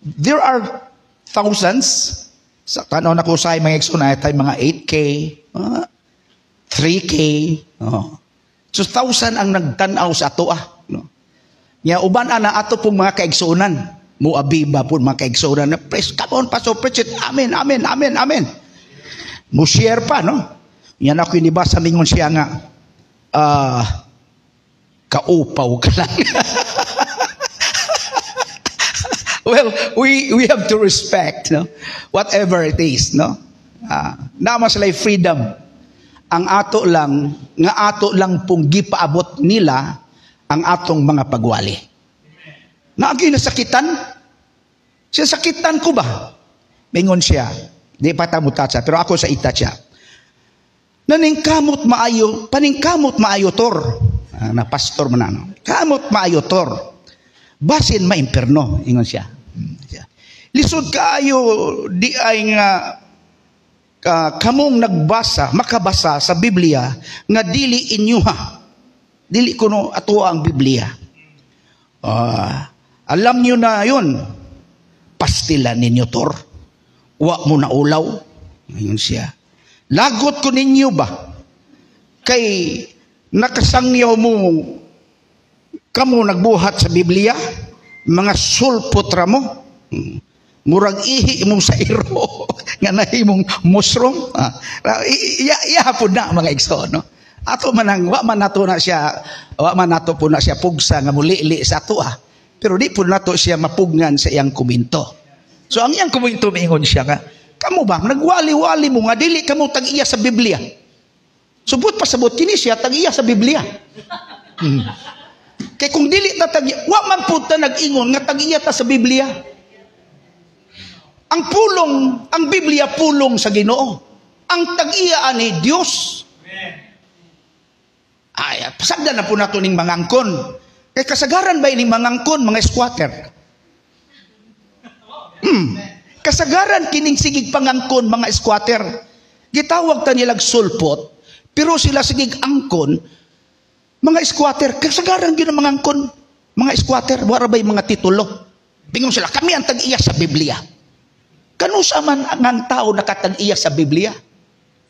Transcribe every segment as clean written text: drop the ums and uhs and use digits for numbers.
there are thousands. Sa tanong na ko sa mga eksunay tayo mga 8K, 3K. So 1,000 ang nagtanaw sa ato no? Ya uban ana ato pong mga kaigsunan. Muabiba po mga kaigsunan na praise, come on pastor, preach it. Amen, amen, amen, amen. Mo-share pa, no? Yan ako inibasa mingon siya nga, kaupaw ka lang. Well, we have to respect, no? Whatever it is, no? Nama sila freedom. Ang ato lang pong gipaabot nila ang atong mga pagwali. Naagi nasakitan? Siya sakitan ko ba? Mingon siya. Di pa tamutat siya, pero ako sa ita siya. Paningkamot maayo tor. Na pastor man ano. Kamot maayo tor. Basin maimperno, ingon siya. Lisod kaayo di ay nga kamong makabasa sa Biblia nga dili inyo dili kuno ato ang Biblia. Alam niyo na yun. Pastilan ninyo tor. Wa mo na ulaw. Ngayon siya. Lagot ko ninyo ba? Kay nakasangyaw mo kamo nagbuhat sa Biblia? Mga sulpotra mo? Murag ihi mong sa iro nga nahimong mushroom. Ihapon na mga igsoon, no? Ato manang wa man nato po na siya pugsa nga muli-li sa ato Pero di po nato siya mapugnan sa iyang komento. So ang iyang komento maingon siya nga, kamo ba nagwali-wali mo nga dili kamo tag-iya sa Biblia. Subot pasabot kini siya tag-iya sa Biblia. Kay kung dili ta tag-iya, wa man pud ta nag-ingon nga tag-iya ta sa Biblia. Ang Biblia pulong sa Ginoo. Ang tag-iya ani Dios. Ay, pasagdan na po nato ning mangangkon. Kay kasagaran ba ining mangangkon, mga squatter? Kasagaran kining sigig pangangkon, mga squatter. Gitawag ta nilag sulpot, pero sila sigig angkon, mga squatter. Kasagaran gyud ang mangangkon, mga squatter. Wala ba'y mga titulo? Bingon sila, kami ang tag-iya sa Biblia. Kanusa man ang tao nakatag-iya sa Biblia?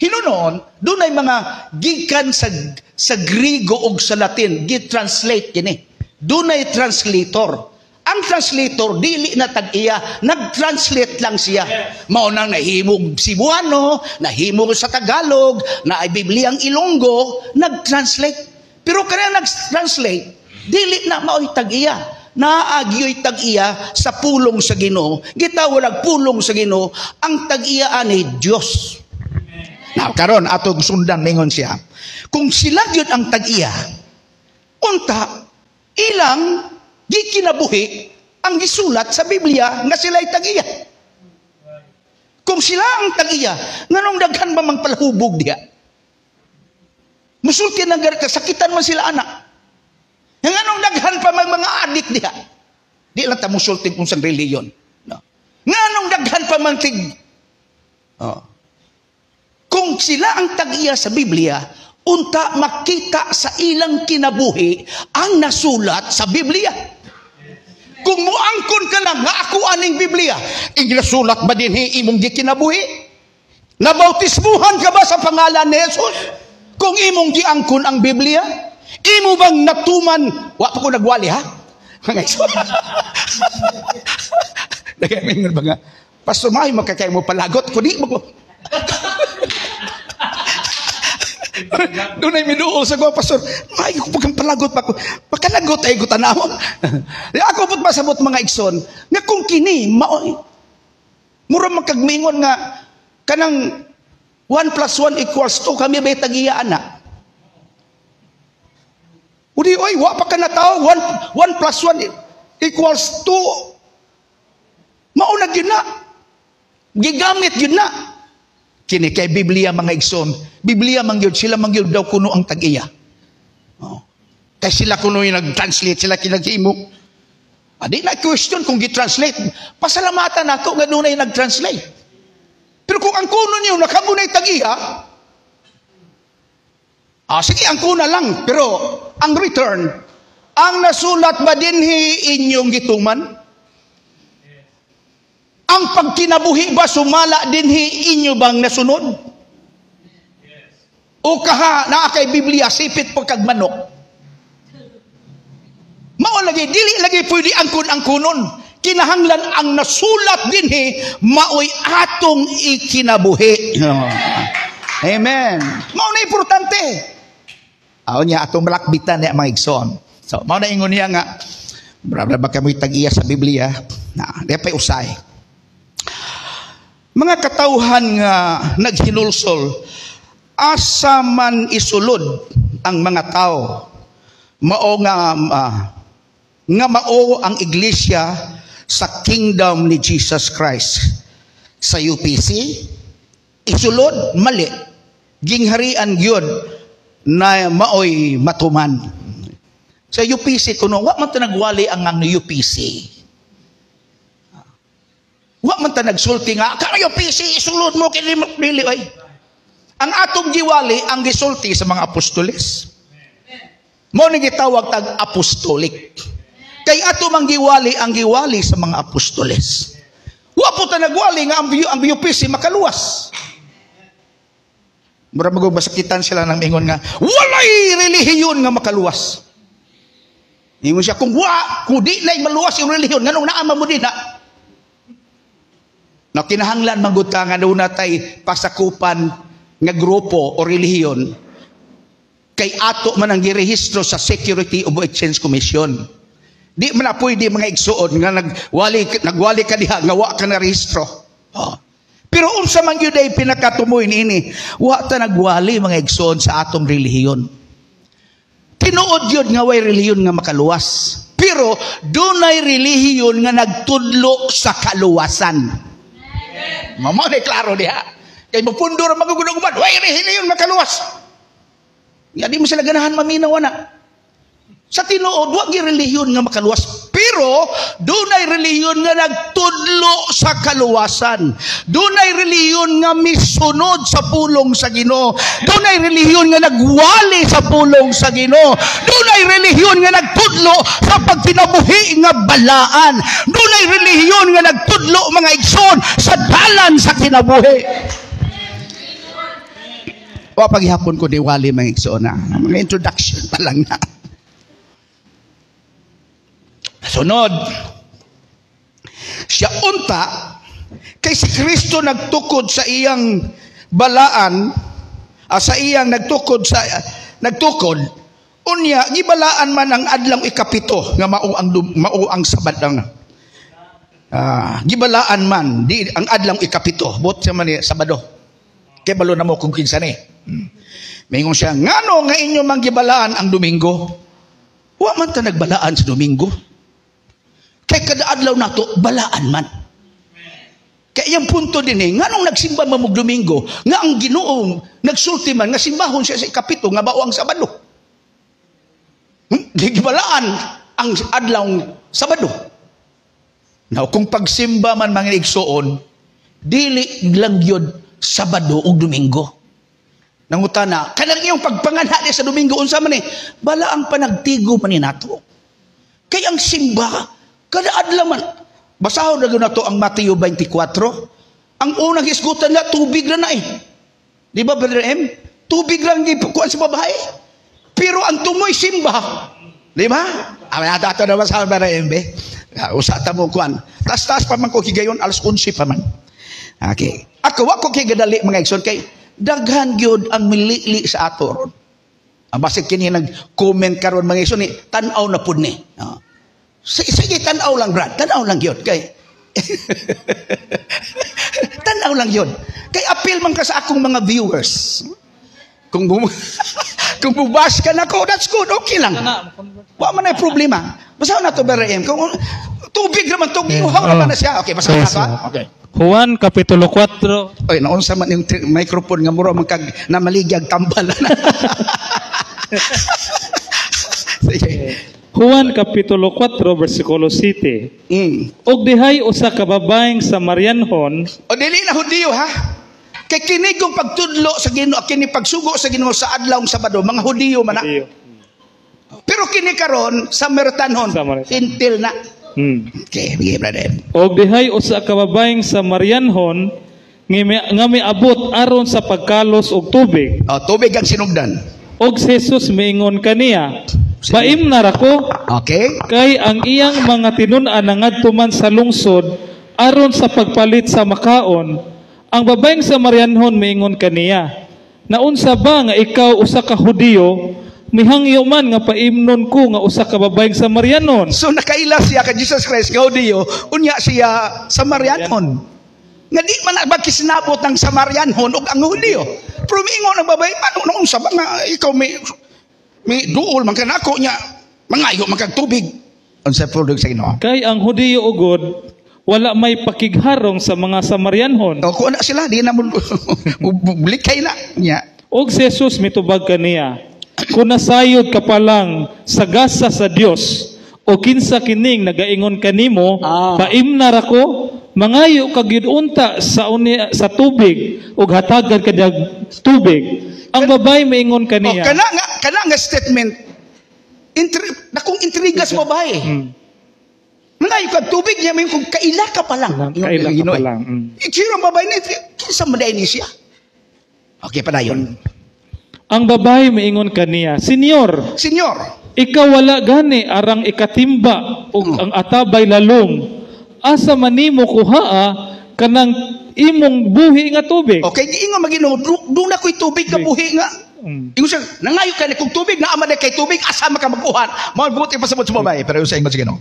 Hinunon, doon ay mga gikan sa Grigo o sa Latin, gitranslate kini. Doon ay translator. Ang translator, dili na tag-iya, nag-translate lang siya. Maunang nahimog Cebuano, nahimog sa Tagalog, na ay Bibliang Ilonggo, nag-translate. Pero kaya nag-translate, dili na mao'y tag-iya. Naagyo'y tag-iya sa pulong sa Ginoo. Gitawalag pulong sa Ginoo, ang tag-iya ani Dios. Now, karon atong sundan mingon siya. Kung sila yun ang tag-iya, unta, ilang gikinabuhi ang gisulat sa Biblia nga sila'y tag-iya. Kung sila ang tag-iya, nganong daghan ba mang palahubog diha? Musulti na kasakitan man sila anak. Nganong daghan pa mang mga adik diha? Di lang ta musulti kung sa reliyon. No. Nganong daghan pa mang tig... Kung sila ang tag-iya sa Biblia, unta makita sa ilang kinabuhi ang nasulat sa Biblia. Kung muangkon ka lang nga ako aning Biblia, iginasulat ba din imong gikinabuhi? Nabautismuhan ka ba sa pangalan ni Jesus? Kung imong giangkon ang Biblia, imo bang natuman? Wa pa ko nagwali ha? Nagamingon ba nga? Pastor Mahay, makakaya mo palagot ko di mo. Doon ay minuol sa ko, Pastor, may pagkang palagot pa ko. Pagkalagot ay ko tanawon. Ako po't masabot mga igsoon, nga kung kini, mura magkagmingon nga, kanang 1 plus 1 equals 2, kami ba'y tag-iya anak? Udi, oy, wa pa ka na tao, 1 plus 1 equals 2. Maunag yun na. Gigamit yun na. Kini kay Biblia mga igsoon, Biblia mangyod, sila mangyod daw kuno ang tag-iya. Kay sila kuno yung nag-translate, sila kinaghimo. Di na question kung gi-translate. Pasalamatan ako nga doon ay nag-translate. Pero kung ang kuno niyo nakamunay tag-iya, sige, ang kuna lang. Pero ang return, ang nasulat ba dinhi inyong gituman? Ang pagkinabuhi ba sumala dinhi inyo bang nasunod? O kaha naa kay Biblia sipit pagkag manok. Mao lagi dili lagi pwede angkon-angkonon. Kinahanglan ang nasulat dinhi maoy atong ikinabuhi. Amen. Mao na importante. Aw niya atong malakbitan niya mga igsoon. So mao na ingon niya nga brabra ba kamoy tag-iya sa Biblia na depay usay. Mga katawhan nga naghinulsol, asa man isulod ang mga tao, mao nga mao ang iglesia sa kingdom ni Jesus Christ. Sa UPC, isulod, mali. Gingharian gyud na maoy matuman. Sa UPC, kuno, wa man ta nagwali ang UPC. Wa man ta nagsulti nga, kayo PC, isulod mo, kinili, ay. Ang atong giwali, ang gisulti sa mga apostoles. Mo ni gitawag tag apostolik. Kay ato mang giwali, ang giwali sa mga apostoles. Wa po ta nagwali nga ang UPC makaluwas. Mura masakitan sila ng ingon nga, walay relihiyon nga makaluwas. Ingon siya, kung di na maluwas yung relihiyon, nganong naama mo din ha? Na kinahanglan mangguta nga doon natay pasakupan nga grupo o relihiyon kay ato man ang girehistro sa Security of Exchange Commission. Di man na pwede mga igsuon nga nagwali ka diha nga wa ka na rehistro. Oh. Pero unsa man gyud ay pinakatumoy niini, wa ta nagwali mga igsuon sa atong relihiyon. Tinuod gyud nga way relihiyon nga makaluwas. Pero dunay relihiyon nga nagtudlo sa kaluwasan. Mamo ni klaro diha. Kay mapundor ang mga gunaguban, way relihiyon makaluwas. Ya di mo sila ganahan maminaw na. Sa tinuod, wag yung relihiyon nga makaluwas. Pero, dunay relihiyon nga nagtudlo sa kaluwasan. Dunay relihiyon nga misunod sa pulong sa Ginoo. Dunay relihiyon nga nagwali sa pulong sa Ginoo. Dunay relihiyon nga nagtudlo sa pagkinabuhi nga balaan. Dunay relihiyon nga nagtudlo mga igsoon sa dalan sa kinabuhi. O paghihapon ko diwali mga igsoon na. Mga introduction pa lang na. Sunod, siya unta, kay si Kristo nagtukod sa iyang balaan, sa iyang nagtukod, unya, gibalaan man ang adlang ikapito, nga mao ang sabat lang. Gibalaan man, di ang adlang ikapito, bot siya man Sabado. Kaya balo na mo kung kinsa ni. Mayroon siya, ngano nga inyo mang gibalaan ang Domingo? Wa man ta nagbalaan sa Domingo. Kay kada adlaw nato balaan man. Kaya yung punto din nganong nagsimba mamug Domingo, nga ang Ginoo nagsulti man nga simbahon siya sa ikapito nga bao ang Sabado. Di balaan ang adlaw Sabado. Now kung pagsimba man mga igsoon, dili lang gyud Sabado ug Domingo. Nangutana, kanang iyong pagpanganha sa Domingo unsa man bala ang panagtigo man ni nato. Kay ang simba kada adlaw man. Basahon na to ang Mateo 24. Ang unang hisgutan na, tubig na Di ba, Brother M? Tubig lang kuan sa babae. Pero ang tumoy simba. Di ba? Dato na basahon, Brother M. Usata mo kuan. Tas-tas pa man ko higayon, alas 11 pa man. Okay. Ako, wako higadali mga igsoon kay daghan gyud ang milili sa ato. Basig kini nag-comment karon mga igsoon tan-aw na pud ni. Sige, tanaw lang, Brad. Tanaw lang yun. Kay tanaw lang yun. Kay appeal man ka sa akong mga viewers. Kung bubash ka na ko, that's good. Okay lang. Wa man ay problema. Basta na to, Brother M. Kung tubig naman, tubig. Uhaw naman na siya. Okay, basta na to. Okay. Juan Kapitulo 4. Oy, naunsa man yung microphone nga mura magkag na maligyag tambal. Sige. Juan Kapitulo 4 versikulo 7. Og dihay usa ka babaeng Samarianhon. O dili na Hudiyo ha. Kay kini kung pagtudlo sa Ginoo, kini pagsugo sa Ginoo sa adlawng Sabado, mga Hudiyo man na. Pero kini karon Samaritanhon, hintil na. Okay, bigay brother. Og dihay usa ka babaeng Samarianhon nga miabot aron sa pagkalos og tubig. Oh, tubig ang sinugdan. Og si Jesus miingon kaniya, "Paimnar ako, Okay? kay ang iyang mga tinun-an nangadto man sa lungsod aron sa pagpalit sa makaon." Ang babaeng Samarianhon miingon kaniya, "Naunsa ba nga ikaw usa ka Hudiyo, mihangyo man nga paimnon ko nga usa ka babaeng Samarianon?" So nakaila siya kay Jesus Christ nga Hudiyo, unya siya Samarianon. Nga di man magkisinabot ng Samarianon ug ang Hudiyo. Pero miingon ang babae, ano sa nga ikaw may duol man kanako nya, mangayo man kag tubig. Unsa product sa Ginoo? Kay ang Hudiyo ugod wala may pakigharong sa mga Samarianhon. O kung na sila di na mo blikay na nya. Og si Jesus mitubag kaniya, "Kung nasayod ka pa lang sa gasa sa Dios, o kinsa kining nagaingon kanimo, paimnar ako, mangayo ka gyud unta sa tubig ug hatagan ka dag tubig." Ang babae miingon kaniya. Kana nga statement nakong intriga sa babae. Mangayo ka tubig niya may kung kaila ka pa lang. Kaila ka pa lang. Sino ang babae ni kinsa man ni siya? Okay padayon. Ang babae miingon kaniya, "Senyor, ikaw wala gani arang ikatimba ug ang atabay lalong. Asa man nimo kuhaa kanang imong buhi nga tubig?" Okay, ingon Maginoo, do na koy tubig nga buhi nga. Ingon siya, nangayo ka ni kung tubig na ama na kay tubig asa makabakuhan. Mao buti pa sa babae, pero sa ingon Ginoo.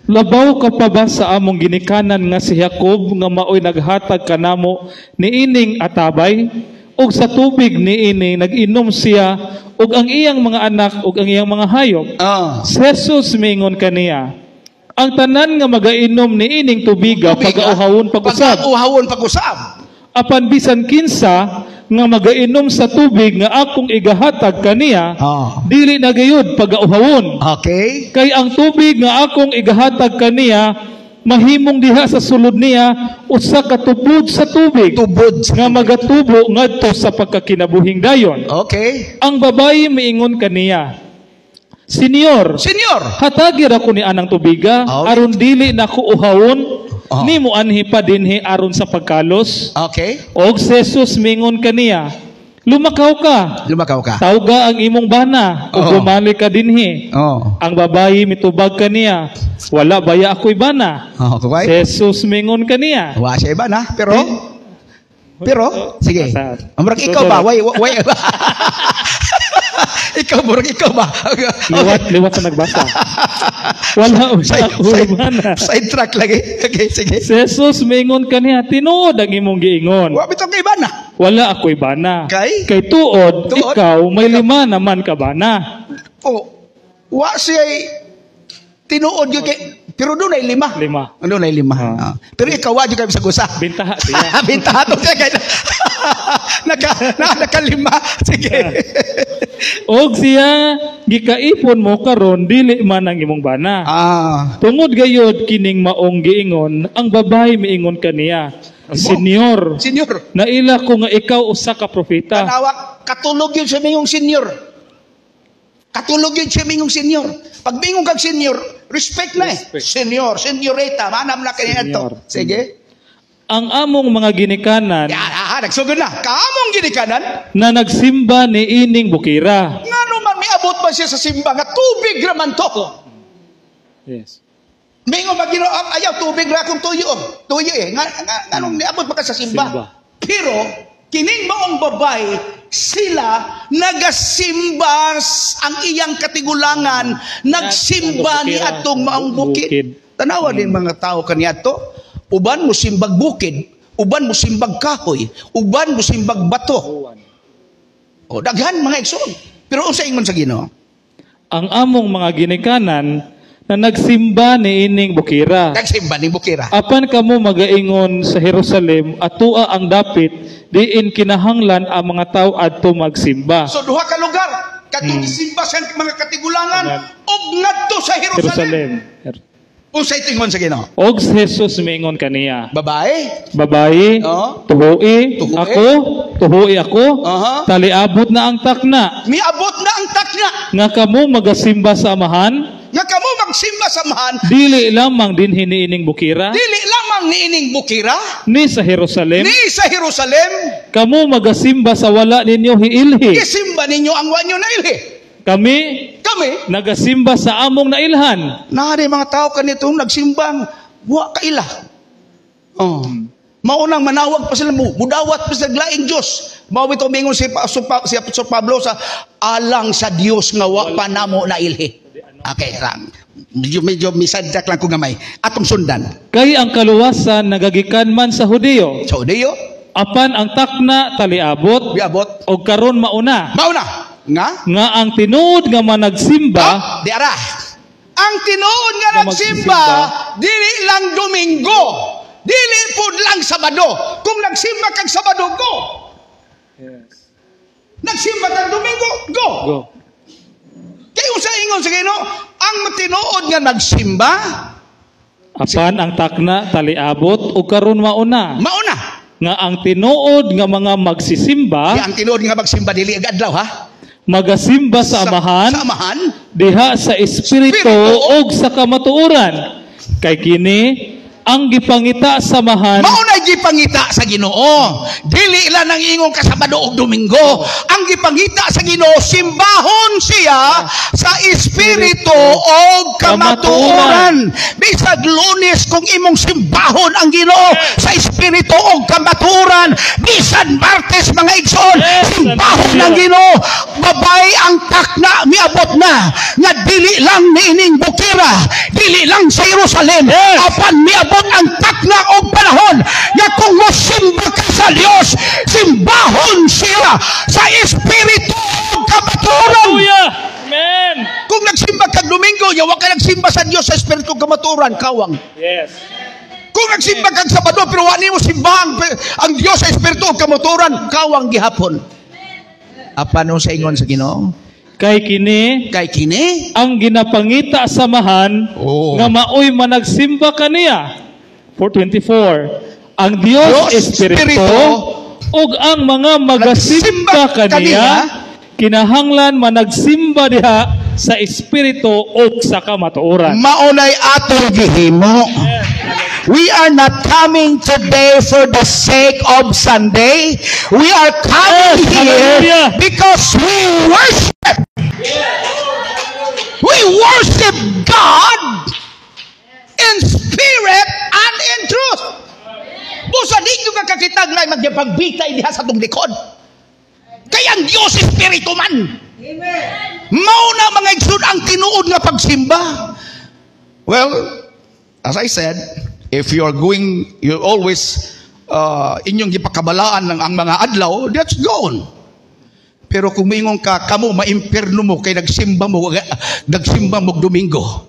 "Labaw ka pa ba sa among ginikanan nga si Jacob nga maoy naghatag kanamo niining atabay? Ug sa tubig niini nag-inom siya ug ang iyang mga anak ug ang iyang mga hayop." Si Jesus miingon kaniya, "Ang tanan nga magainom niining tubiga pag-auhawon pag-usab. Apan bisan kinsa nga magainom sa tubig nga akong igahatag kaniya, dili na gayud pag-auhawon. Okay? Kay ang tubig nga akong igahatag kaniya mahimong diha sa sulod niya usa ka tubod sa tubig nga magatubo ngadto sa pagkakinabuhing dayon." Okay. Ang babayi miingon kaniya, Senyor, hatagir ako ni anang tubiga aron dili nako uhawon nimo anhi pa dinhi aron sa pagkalos." Okay. Og si Jesus miingon kaniya, Lumakaw ka. Tawga ang imong bana ug bumalik ka dinhi. Ang babayi mitubag kaniya, "Wala baya ako'y bana." Jesus mingon kaniya, "Wa siya bana, pero sige. Amrag ikaw ba? Way. Ikaw ba? Liwat na nagbasa. Wala uy bana. Side track lagi. Okay, sige. Jesus mingon kaniya, "Tinuod ang imong giingon. Wa bitaw kay bana. Wala ako'y bana. Kay tuod, ikaw may 5 naman ka bana." Wa siya tinuod yung kay, pero doon ay 5. Doon ay 5. Pero ikaw wa jud kay sa gusa. Bintaha siya. Bintaha to siya kay naka-5. Sige. Og siya gikaipon mo karon dili man ang imong bana. Tungod gayod kining maong giingon, ang babae miingon kaniya, Senyor, naila ko nga ikaw usa ka propeta." Tanawa, katulog yun siya mingong senyor. Pag mingong kag senyor, respect na eh. Senyorita, manam na kanya ito. Sige. Ang among mga ginikanan, nagsugod na. Kaamong ginikanan na nagsimba ni ining bukira. Nga naman, may abot ba siya sa simba nga tubig raman to? Yes. Mingo magino ayaw tubig ra kung tuyo eh. Nganong niabot pa ka sa simba. Pero kining maong babae sila nagasimba ang iyang katigulangan, nagsimba ni atong maong bukid. Tanawa din mga tao kaniadto, uban mo simbag bukid, uban mo simbag kahoy, uban mo simbag bato. Daghan mga igsoon. Pero unsa ingon sa Ginoo? Ang among mga ginikanan na nagsimba ni ining bukira. Apan kamo magaingon sa Jerusalem atua ang dapit diin kinahanglan ang mga tao adto magsimba. So duha ka lugar kadtong isimba sa mga katigulangan ug ngadto sa Jerusalem. Unsa ingon sa Ginoo? Og Jesus miingon kaniya, Babae, tuhui ako, taliabot na ang takna. Miabot na ang takna. Nga kamo magasimba sa amahan, nga kamo magsimba samahan, dili lamang din hiniining bukira dili lamang niining bukira ni sa Jerusalem, ni sa Jerusalem, kamo magasimba sa wala ninyo hiilhi. isimba ninyo ang wa nyo nailhi. Kami nagasimba sa among nailhan. Nari mga tao kanitong nagsimbang wa kaila. Oh. Maunang manawag pa sila mo, mudawat pa sa laing Diyos. Mao ito mingon si Apostol Pablo sa alang sa Dios nga wa pa namo nailhi. Okay, lang. Medyo misadyak lang ko gamay. Atong sundan. Kay ang kaluwasan nagagikan man sa Hudiyo. So, diyo, Apan ang takna taliabot biabot, o karon mauna. mauna, nga Ang tinuod nga managsimba di ara. Ang tinuod nga Nga nagsimba, dili lang Domingo, dili pud lang Sabado. Kung nagsimba kag Sabado, go. Nagsimba kag Domingo, go. Go. Kayo sa ingon sa Ginoo, ang tinuod nga nagsimba, Apan ang takna taliabot o karon mauna. mauna. Nga ang tinuod nga mga Di magsisimba ang tinuod nga magsimba dili ag adlaw ha. magasimba sa amahan Sa amahan, diha sa espiritu ug sa kamatuoran. Kay kini ang gipangita sa amahan mauna gipangita sa Ginoo. Dili lang nang ingon ka Sabado ug Domingo. Ang gipangita sa Ginoo, simbahon siya sa espiritu ug kamatuoran. Bisag Lunes kung imong simbahon ang Ginoo sa espiritu ug kamatuoran, bisan Martes mga igsoon, simbahon ang Ginoo. Babay ang takna miabot na nga dili lang niining bukira, dili lang sa Jerusalem, apan miabot ang takna og panahon nga kung mosimba ka sa Dios, simbahon siya sa espiritu ug kamatuoran. Hallelujah! Amen! Kung nagsimba kag Domingo, yawa ka nagsimba sa Dios sa espiritu ug kamatuoran, kawang. Yes. Kung nagsimba kag Sabado pero wa nimo simbahan ang Dios sa espiritu ug kamatuoran, kawang gihapon. Apano sa ingon sa Ginoo? Kay kini Kay kini ang ginapangita sa amahan Oh. nga maoy managsimba kaniya. 4:24. Ang Dios Diyos, Espiritu Espiritu, ug ang mga magasimba nagsimba kaniya kinahanglan managsimba diha sa Espiritu ug sa kamatuoran. maunay atong gihimo. We are not coming today for the sake of Sunday. We are coming Yes, here hallelujah. because we worship. We worship God in spirit and in truth. Busa di nyo kakakitag na magpagbitay diha sa tong likod. Kaya ang Diyos Espiritu man. Mauna mga igsoon ang tinuod nga pagsimba. Well, as I said, if you always inyong gipakabalaan ng ang mga adlaw, that's gone. Pero kung mingon ka, kamo maimpierno mo kay nagsimba mo Domingo.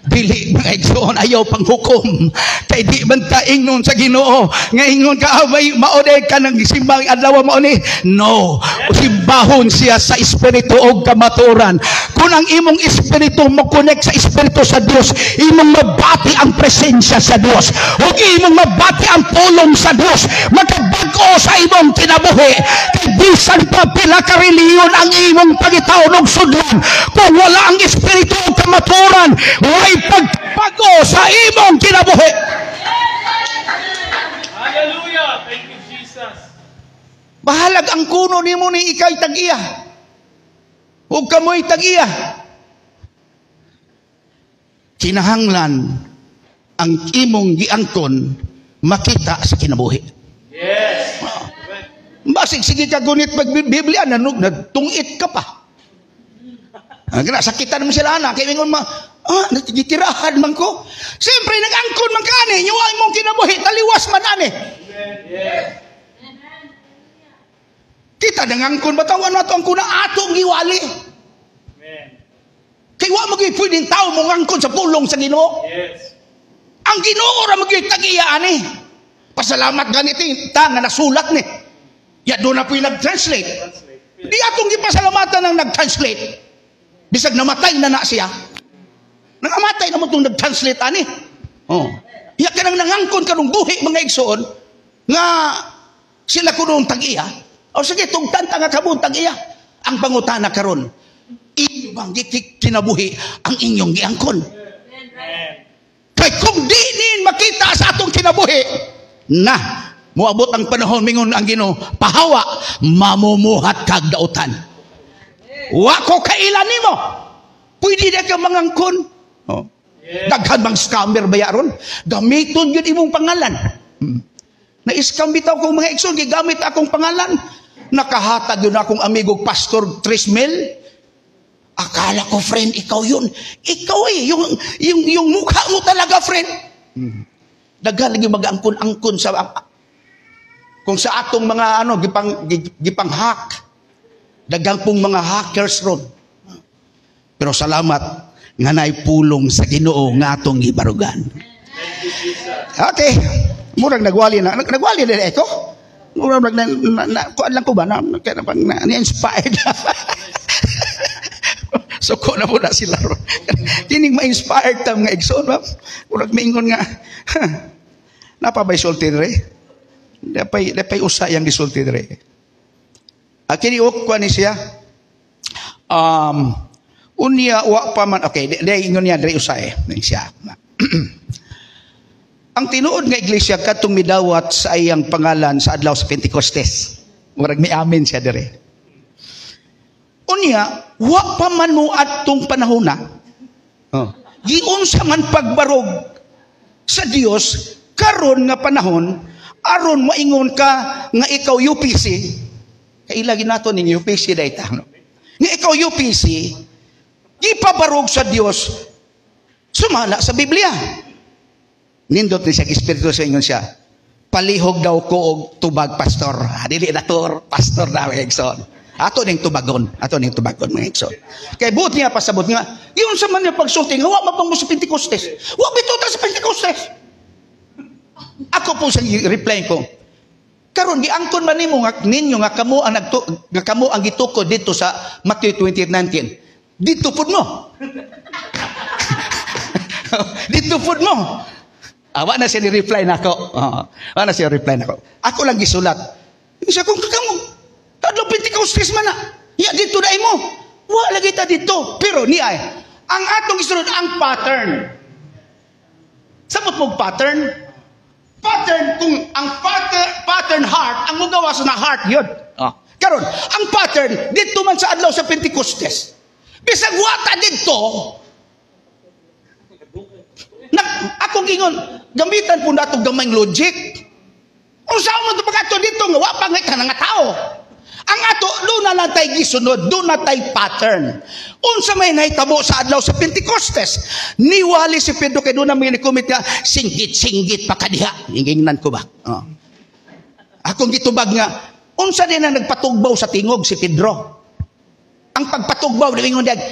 Dili mga igsoon ayaw pang hukom. Kay di man ta ingnon sa Ginoo nga ingon ka abay maoday ka nang simbang adlaw mo ni. No, simbahon siya sa espiritu og kamatuoran. Kung ang imong espiritu mo connect sa espiritu sa Dios, imong mabati ang presensya sa Dios. Ug imong mabati ang pulong sa Dios. Magkabag-o sa imong kinabuhi. Kay bisan pa pila ka reliyon ang imong pagitaw og sudlan, kung wala ang espiritu ug kamatuoran, way pagbago sa imong kinabuhi. Hallelujah! Thank you, Jesus. Bahalag ang kuno nimo ni ikay tag-iya. Ug kamoy tag-iya. Kinahanglan ang imong giangkon makita sa kinabuhi. Yes. Basig sige ka gunit Biblia natungit ka pa. Sakitan naman sila anak. Kaya mingon nagtitirahan man ko. Siyempre nag-angkon man ka ani. Yung mong kinabuhi, taliwas man ani. Yes. Kita nangangkon batawan nato ang kuna atong giwali. Amen. Kay wa mo pwedeng tao mo ngangkon sa pulong sa Ginoo. Yes. Ang Ginoo ra magitag-iya ani. Pasalamat ganiti ta nga nasulat ni. Ya do na po'y nag-translate. Di atong gipasalamatan ang nag-translate. Bisag namatay na siya. Nangamatay na mo itong nag-translate ani. Oh. Ya ka nang nangangkon kanong buhi mga igsoon nga sila kuno tag-iya. O sige, tugtan ta nga kabun tag-iya. Ang pangutana karon. inyo bang kinabuhi ang inyong giangkon? Kay kung di nin makita sa atong kinabuhi, na, muabot ang panahon mingon ang Ginoo, pahawa, mamumuhat kag dautan. Wa ko kailan nimo. Pwede na ka mangangkon. Oh. Daghan mang scammer bayaron. Gamiton yun imong pangalan. Na-scam bitaw kong mga igsoon, gigamit akong pangalan. Nakahatag yun akong amigong Pastor Trismel. Akala ko, friend, ikaw yun. Ikaw yung mukha mo talaga, friend. Daghan lagi mag-angkon-angkon sa kung sa atong mga gipang hack. Daghang pong mga hackers ron. Pero salamat nga naipulong sa Ginoo nga atong gibarugan. Okay. Murang nagwali na. Nagwali na ito. Murang kuan lang ko ba na-inspired. So ko na po na sila ron. Kining ma-inspired tam nga igsoon ba? Murag maingon nga. Napabay sulti re. Dapay usa yang gisulti re. Kini kuan ni siya. Unya wa pa man, okay, dai ingon niya diri usahay ning siya. Ang tinuod nga iglesia katong midawat sa iyang pangalan sa adlaw sa Pentecostes. Murag mi amen siya diri. Unya wa pa man mo adtong panahona. Giunsa man pagbarog sa Dios karon nga panahon aron moingon ka nga ikaw UPC. Kailagi nato ning UPC dayta no. Nga ikaw UPC gipabarog sa Dios sumala sa Biblia. Nindot ni siya espiritu sa ingon siya. Palihog daw ko og tubag pastor. Dili na pastor daw igsoon. Ato ning tubagon mga igsoon. Kay buot niya pasabot nga, yun sa man niya pagsulti nga wa mapang mo sa Pentecostes. Wa bituta sa Pentecostes. Ako po sa reply ko. Karon giangkon man nimo nga ninyo nga kamo ang gitukod dito sa Matthew 20:19. Dito pud mo. Dito pud mo. Awa na siya ni-reply nako. Awa na siya reply nako. Ako lang gisulat. Isa kung kamo kadto Pentecostes man na. Ya dito dai mo. Wa lagi ta dito. Pero ni ay ang atong gisulod ang pattern. Samot mo pattern. Pattern kung ang pattern heart ang mugawas na heart yun. Karon ang pattern dito man sa adlaw sa Pentecostes. Bisag wata dito. Akong gingon gamitan po nato gamayng logic. Unsa mo to pagkato dito nga wa pa nga tao. Ang ato do na lang tay gisunod, do na tay pattern. Unsa may nahitabo sa adlaw sa Pentecostes? Niwali si Pedro kay do na may comment nga singgit pa kadiha. Ingingnan ko ba? Akong gitubag nga unsa din ang nagpatugbaw sa tingog si Pedro? Ang pagpatugbaw ningon dag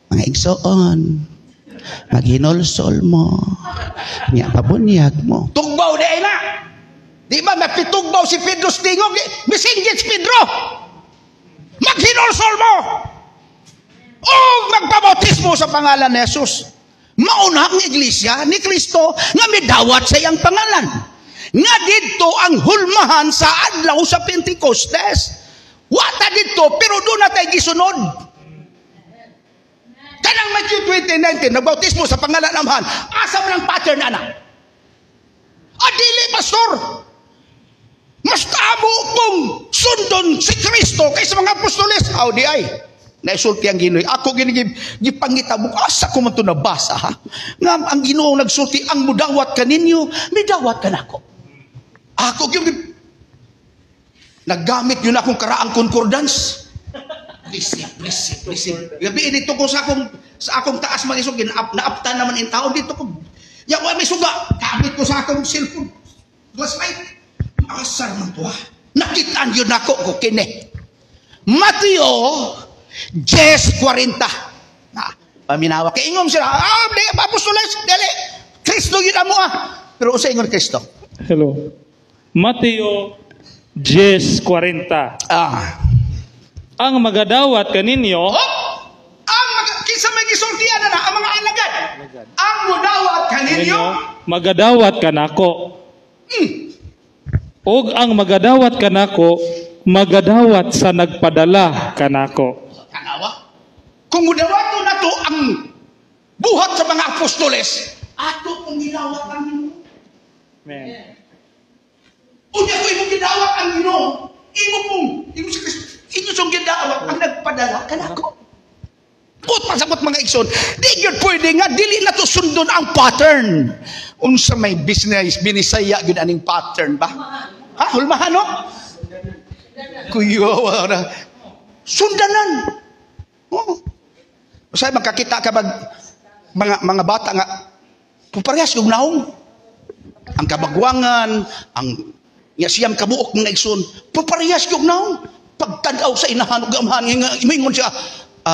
mga igsoon. Maghinolsol mo. Nya pabunyag mo. Tugbaw di ay na. Di ba nagtitugbaw si Pedro sa tingog? Misinggit si Pedro. Maghinolsol mo. O magpabautismo sa pangalan ni Jesus. Mauna ang iglesia ni Kristo nga midawat sa iyang pangalan. Nga dito ang hulmahan sa adlaw sa Pentecostes. Wata dito pero doon na tayo gisunod. Kanang Matthew 20:19 nagbautismo sa pangalan ng Amahan. Asa man ang pattern ana? Adili pastor. Mas tabo pong sundon si Kristo kaysa mga apostoles. Aw di ay. Naisulti ang Ginoo. Ako gipangita mo asa ko man to nabasa ha. Nga ang Ginoo nagsulti ang mudawat kaninyo, midawat kanako. Ako gyud naggamit yun akong karaang concordance. Please. Gabi dito ko sa akong taas man isog naaptan naman in taon dito ko. Ya wa may suga. Gamit ko sa akong cellphone. Flashlight. Asar man to ha. Nakitaan yun ako ko kini. Mateo 10:40. Paminawa kay ingom sila. Di apostoles dali. Kristo yun amo Pero usa ingon Kristo. Hello. Mateo 10:40. Ang magadawat kaninyo. Kinsa may gisultian na ang mga alagad. Ang mudawat kaninyo. Magadawat kanako. Og ang magadawat kanako, magadawat sa nagpadala kanako. Kanawa? Kung unawato na to ang buhat sa mga apostoles, ato kung ginawat ang Ginoo. Amen. Unya ko imong gidawat ang Ginoo, imo sa Kristo, inyo siyang gidawat ang nagpadala kanako. Put pasabot mga igsoon, di gyud pwede nga dili na to sundon ang pattern. Unsa may business binisaya gyud aning pattern ba? Ha, hulmahan no? Kuyo na sundanan. Oh. Usay magkakita ka mga bata nga puparehas kog naong. Ang kabagwangan, ang siyam kabuok ng igsoon, puparehas kog naong. Pagtanaw sa inahan ug amahan nga imingon siya,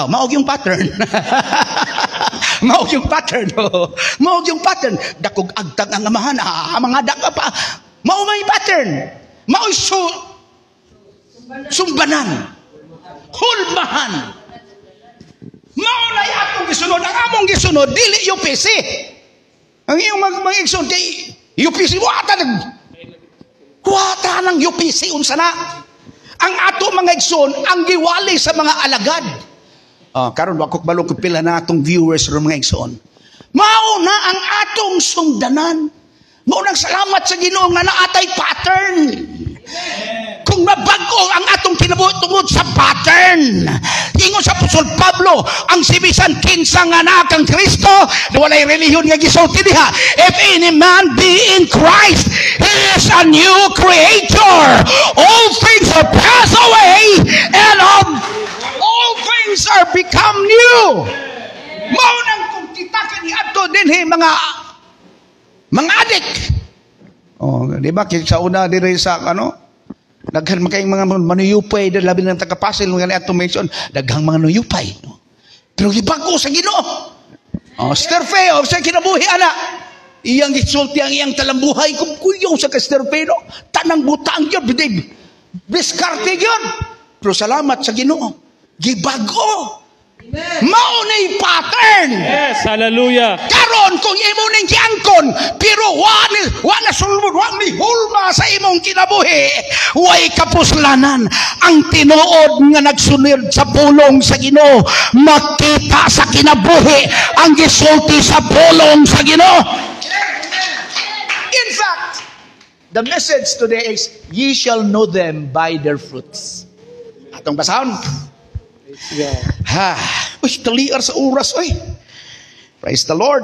maog yung pattern. Maog yung pattern. Maog yung pattern. Dakog agtag ang amahan. Mga daka pa. Mao may pattern. Mao sumbanan. Hulmahan. Mao na atong gisunod. Ang among gisunod, dili UPC. Ang iyong mga igsoon kay UPC, wata ng UPC unsa na. Ang ato mga igsoon, ang giwali sa mga alagad. Karon wa ko balong ko pila na atong viewers ro mga igsoon. Mao na ang atong sungdanan. Mao nang salamat sa Ginoo nga naatay pattern. Kung mabag-o ang atong kinabuhi tungod sa pattern. Ingon sa Apostol Pablo, ang sibisan kinsa nga naa kang Kristo, walay relihiyon nga gisulti diha. If any man be in Christ, he is a new creator. All things are passed away, and all things are become new. Mao nang kung kita kaniadto dinhi mga adik. Di ba sa una dire sa daghan man kayong mga manuyupay labi ng tagapasil nga ni automation, daghang mga manuyupay, no? Pero gibago sa Ginoo. Sister Faye, sa kinabuhi ana. Iyang gisulti ang iyang talambuhay kung kuyaw sa Sister Faye, no? Tanang butang yun, bidig. Diskarte yun. Pero salamat sa Ginoo. Gibago. Mao na pattern. Yes, hallelujah. Karon kung imo ning giangkon pero wa na sulod, wa ni hulma sa imong kinabuhi, way kapuslanan. Ang tinuod nga nagsunod sa pulong sa Ginoo, makita sa kinabuhi ang gisulti sa pulong sa Ginoo. In fact, the message today is, ye shall know them by their fruits. Atong basahon. Yeah. Taliar sa oras, oy. Praise the Lord.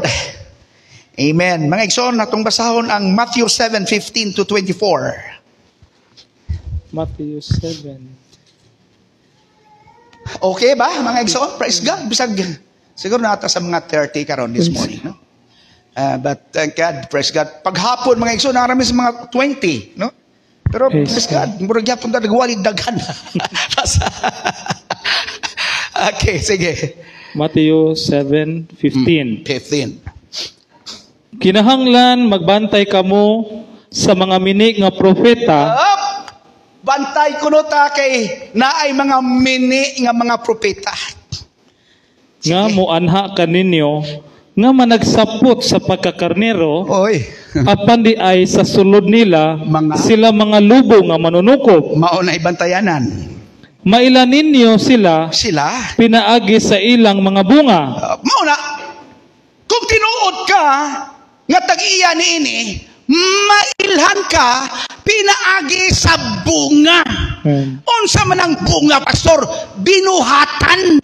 Amen. Mga igsoon, natong basahon ang Matthew 7:15 to 24. Matthew 7. Okay ba, mga igsoon? Praise God. Bisag, siguro nata sa mga 30 karon this morning, no? But thank God, praise God. Paghapon, mga igsoon, narami sa mga 20, no? Pero praise God, murag yapon na nagwalig daghan. Okay, sige. Matthew 7:15. 15. Kinahanglan magbantay kamo sa mga mini nga propeta. Bantay kuno ta kay naay mga mini nga mga propeta. Nga moanha kaninyo nga managsapot sa pagkakarnero. Oy. Apan di ay sa sulod nila sila mga lubo nga manunukop. Mao na ibantayanan. Mailan ninyo sila pinaagi sa ilang mga bunga. Mao na, kung tinuod ka nga tag-iya niini, mailhan ka pinaagi sa bunga. Unsa man ang bunga, pastor? Binuhatan.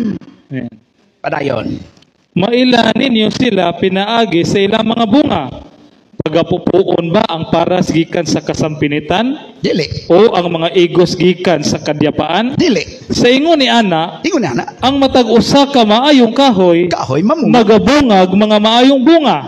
Padayon. Mailan ninyo sila pinaagi sa ilang mga bunga. Pagapupuon ba ang paras gikan sa kasampinitan? Dili. O ang mga igos gikan sa kadyapaan? Dili. Sa ingon ni ana, ang matag usa ka maayong kahoy magabungag mga maayong bunga.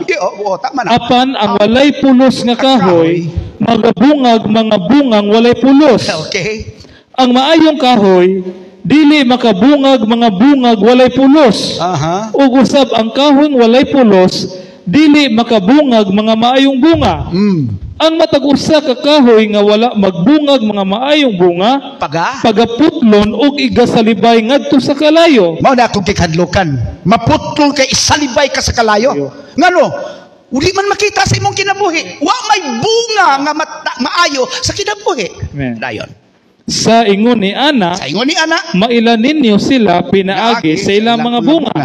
Tama na. Apan ang walay pulos nga kahoy magabungag mga bungang walay pulos. Okay. Ang maayong kahoy dili makabungag mga bungag walay pulos. Ug usab ang kahoy walay pulos dili makabungag mga maayong bunga. Ang matag-usa ka kahoy nga wala magbungag mga maayong bunga, pagaputlon og igasalibay ngadto sa kalayo. Mao na akong kikadlukan. Maputol kay isalibay ka sa kalayo. Ngano? Uli man makita sa imong kinabuhi. Wa may bunga nga maayo sa kinabuhi. Amen. Dayon. Sa ingon ni Ana, Sa ingon ni ana, mailan ninyo sila pinaagi sa ilang mga bunga.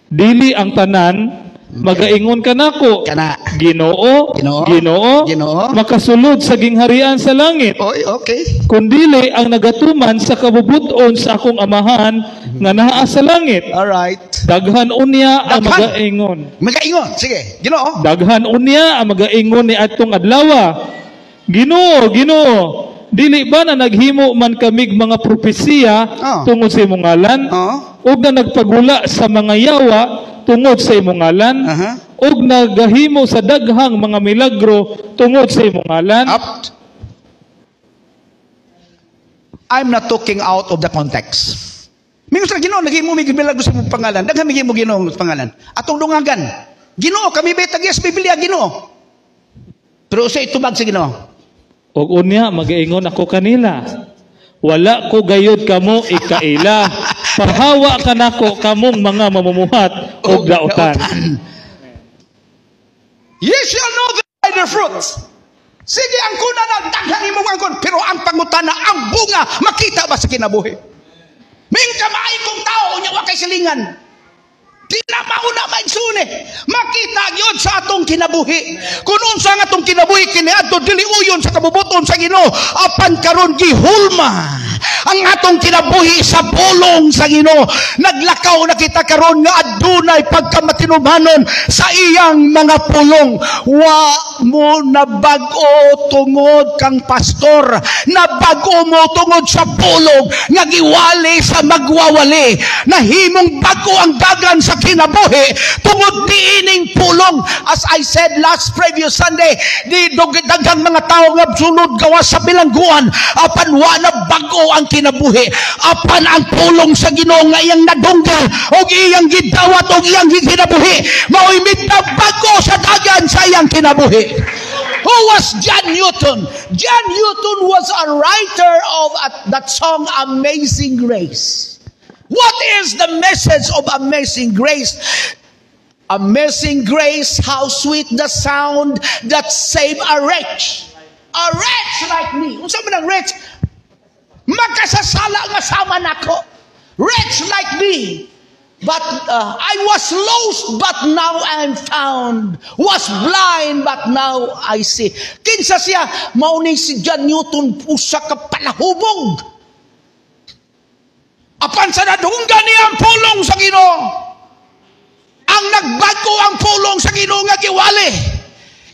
Dili ang tanan, magaingon ka nako, Kana. Ginoo, Ginoo, Ginoo, Ginoo. makasulod sa gingharian sa langit. Oy, okay. Kundili ang nagatuman sa kabubuton sa akong amahan nga naa sa langit. All right. Daghan unya ang Daghan. magaingon. Magaingon. Sige, Ginoo. Daghan unya ang magaingon ni atong adlaw. Ginoo, Ginoo, dili ba na naghimo man kamig mga propesiya tungod sa imong ngalan? Og na nagpagula sa mga yawa tungod sa imong ngalan? Og nagahimo sa daghang mga milagro tungod sa imong ngalan? Up. I'm not talking out of the context. Mingon sa Ginoo, naghimo mig milagro sa imong pangalan. Daghang mig Ginoo sa pangalan. Atong dungagan. Ginoo, kami betag yes Biblia Ginoo. Pero sa itubag sa Ginoo. Og unya magaingon ako kanila, wala ko gayud kamo ikaila, pahawa ka nako kamong mga mamumuhat og daotan. Ye shall know them by their fruits. Sige, ang kuna na daghang imong angkon, pero ang pangutana, ang bunga, makita ba sa kinabuhi? Ming kamay kong tao, unya wa kay silingan. Di na mauna magsuni. Makita yun sa atong kinabuhi. Kung unsa nga atong kinabuhi kiniadto dili uyon sa kabubuton sa Ginoo, apan karon gihulma ang atong kinabuhi sa pulong sa Ginoo. Naglakaw na kita karon nga adunay pagkamatinumanon sa iyang mga pulong. Wa mo nabag-o tungod kang pastor, nabag-o mo tungod sa pulong nga giwali sa magwawali. Nahimong bago ang dagan sa kinabuhi tungod niining pulong. As I said last previous Sunday, di daghang mga tao nga sulod gawas sa bilangguan, apan wa na bago ang kinabuhi, apan ang pulong sa Ginoo nga iyang nadunggan og iyang gidawat og iyang kinabuhi mao'y bago sa dagan sa iyang kinabuhi. Who was John Newton? John Newton was a writer of that song Amazing Grace. What is the message of Amazing Grace? Amazing grace, how sweet the sound that saved a wretch. A wretch like me. Unsa man ang wretch? Makasasala nga sama nako. Wretch like me. But I was lost, but now I am found. Was blind, but now I see. Kinsa siya? Mauning si John Newton, usa ka palahubog. Apan sa nadunggan niya ang pulong sa Ginoo. Ang nagbago ang pulong sa Ginoo nga giwali.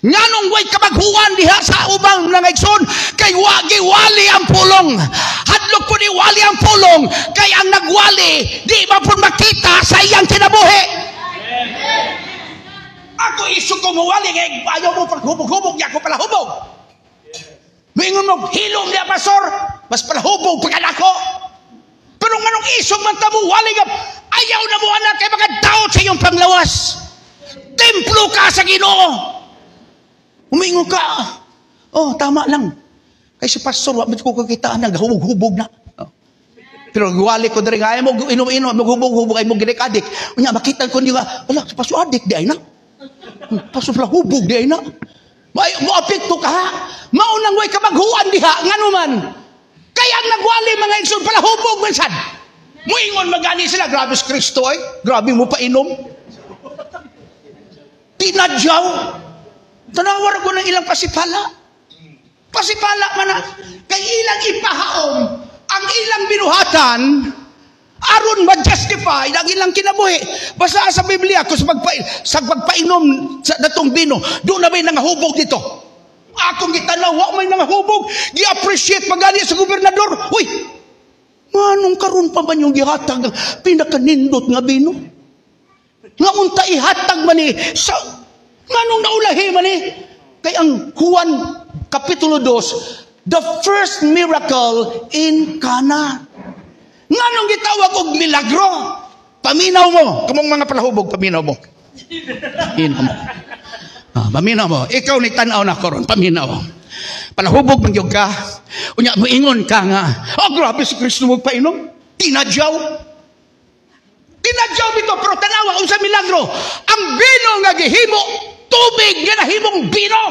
Nganong way kamaghuan diha sa ubang nangaigsoon kay giwali ang pulong. Hadlok po ni wali ang pulong kay ang nagwali di ba po makita sa iyang kinabuhi. Ako isu ko mawali kay ayaw mo paghubog-hubog niya ako pala hubog. Mingon mo hilom niya pastor, mas pala hubog pag ako. Pero nganong isog man tamo wali nga ayaw na mo anak kay magadaot sa iyong panglawas. Templo ka sa Ginoo. Umingon ka. Oh, tama lang. Kay si pastor, wala ko kakitaan, naghubog-hubog na. Oh. Pero wali ko na rin, ayaw mo inom-inom, maghubog-hubog, ayaw mo ginik-adik. Unya, makita ko niya, wala, si pastor adik, di ay na. Pastor pala hubog, di ay na. Mo-apekto ka ha. Maunang way ka maghuan diha, nga naman. Kaya ang nagwali mga igsoon pala hubog minsan. Muingon magani sila, grabe si Kristo ay, grabe mo pa inom. Tinadyaw. Tanawar ko ng ilang pasipala. Pasipala man na. Kay ilang ipahaom ang ilang binuhatan aron ma-justify ang ilang kinabuhi. Basta sa Biblia kung sa pagpainom sa datong bino, doon na may nangahubog dito. Akong gitanaw, wa may nangahubog. Gi-appreciate magani sa gobernador. Uy, manong karon pa man yung gihatag pinakanindot nga bino? Nga unta ihatag man ni sa nganong naulahi man ni? Kay ang Juan Kapitulo 2, the first miracle in Cana. Nganong gitawag og milagro? Paminaw mo, kamong mga palahubog, paminaw mo. Paminaw mo. Ikaw ni tanaw na karon, paminaw. Palahubog man gyud ka. Unya moingon ka nga, oh grabe si Kristo magpainom. Tinadyaw. Tinadyaw dito, pero tanawa unsa milagro? Ang bino nga gihimo, tubig nga nahimong bino.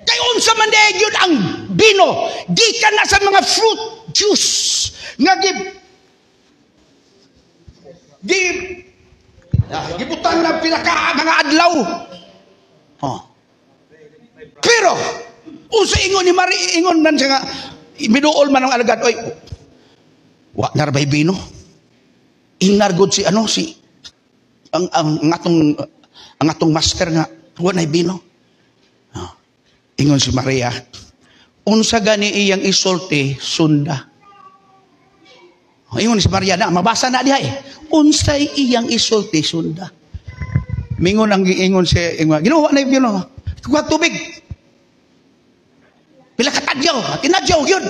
Kay unsa man gyud ang bino gikan na sa mga fruit juice nga gibutan ng pinaka mga adlaw. Oh. Pero unsa ingon ni Mari, ingon man siya nga binuol man ang alagad, oy, wa narbay bino. Inargod si ang atong master nga wa nay bino. Oh. Ingon si Maria, unsa gani iyang isulti sunda. Oh, ingon si Maria na mabasa na diha unsay iyang isulti sunda. Mingon ang giingon si ginawa na bino. Kuha tubig. Pila ka tadyaw, tinadyaw yun.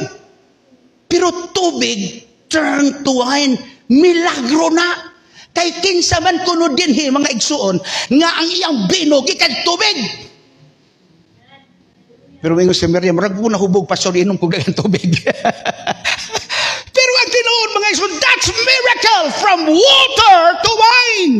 Pero tubig turn to wine, milagro na. Kay kinsa man kuno dinhi mga igsuon nga ang iyang bino gikan tubig. Pero mingon si Maria, murag mo nahubog pastor inom kog daghang tubig. Pero ang tinuod mga igsoon, that's miracle from water to wine.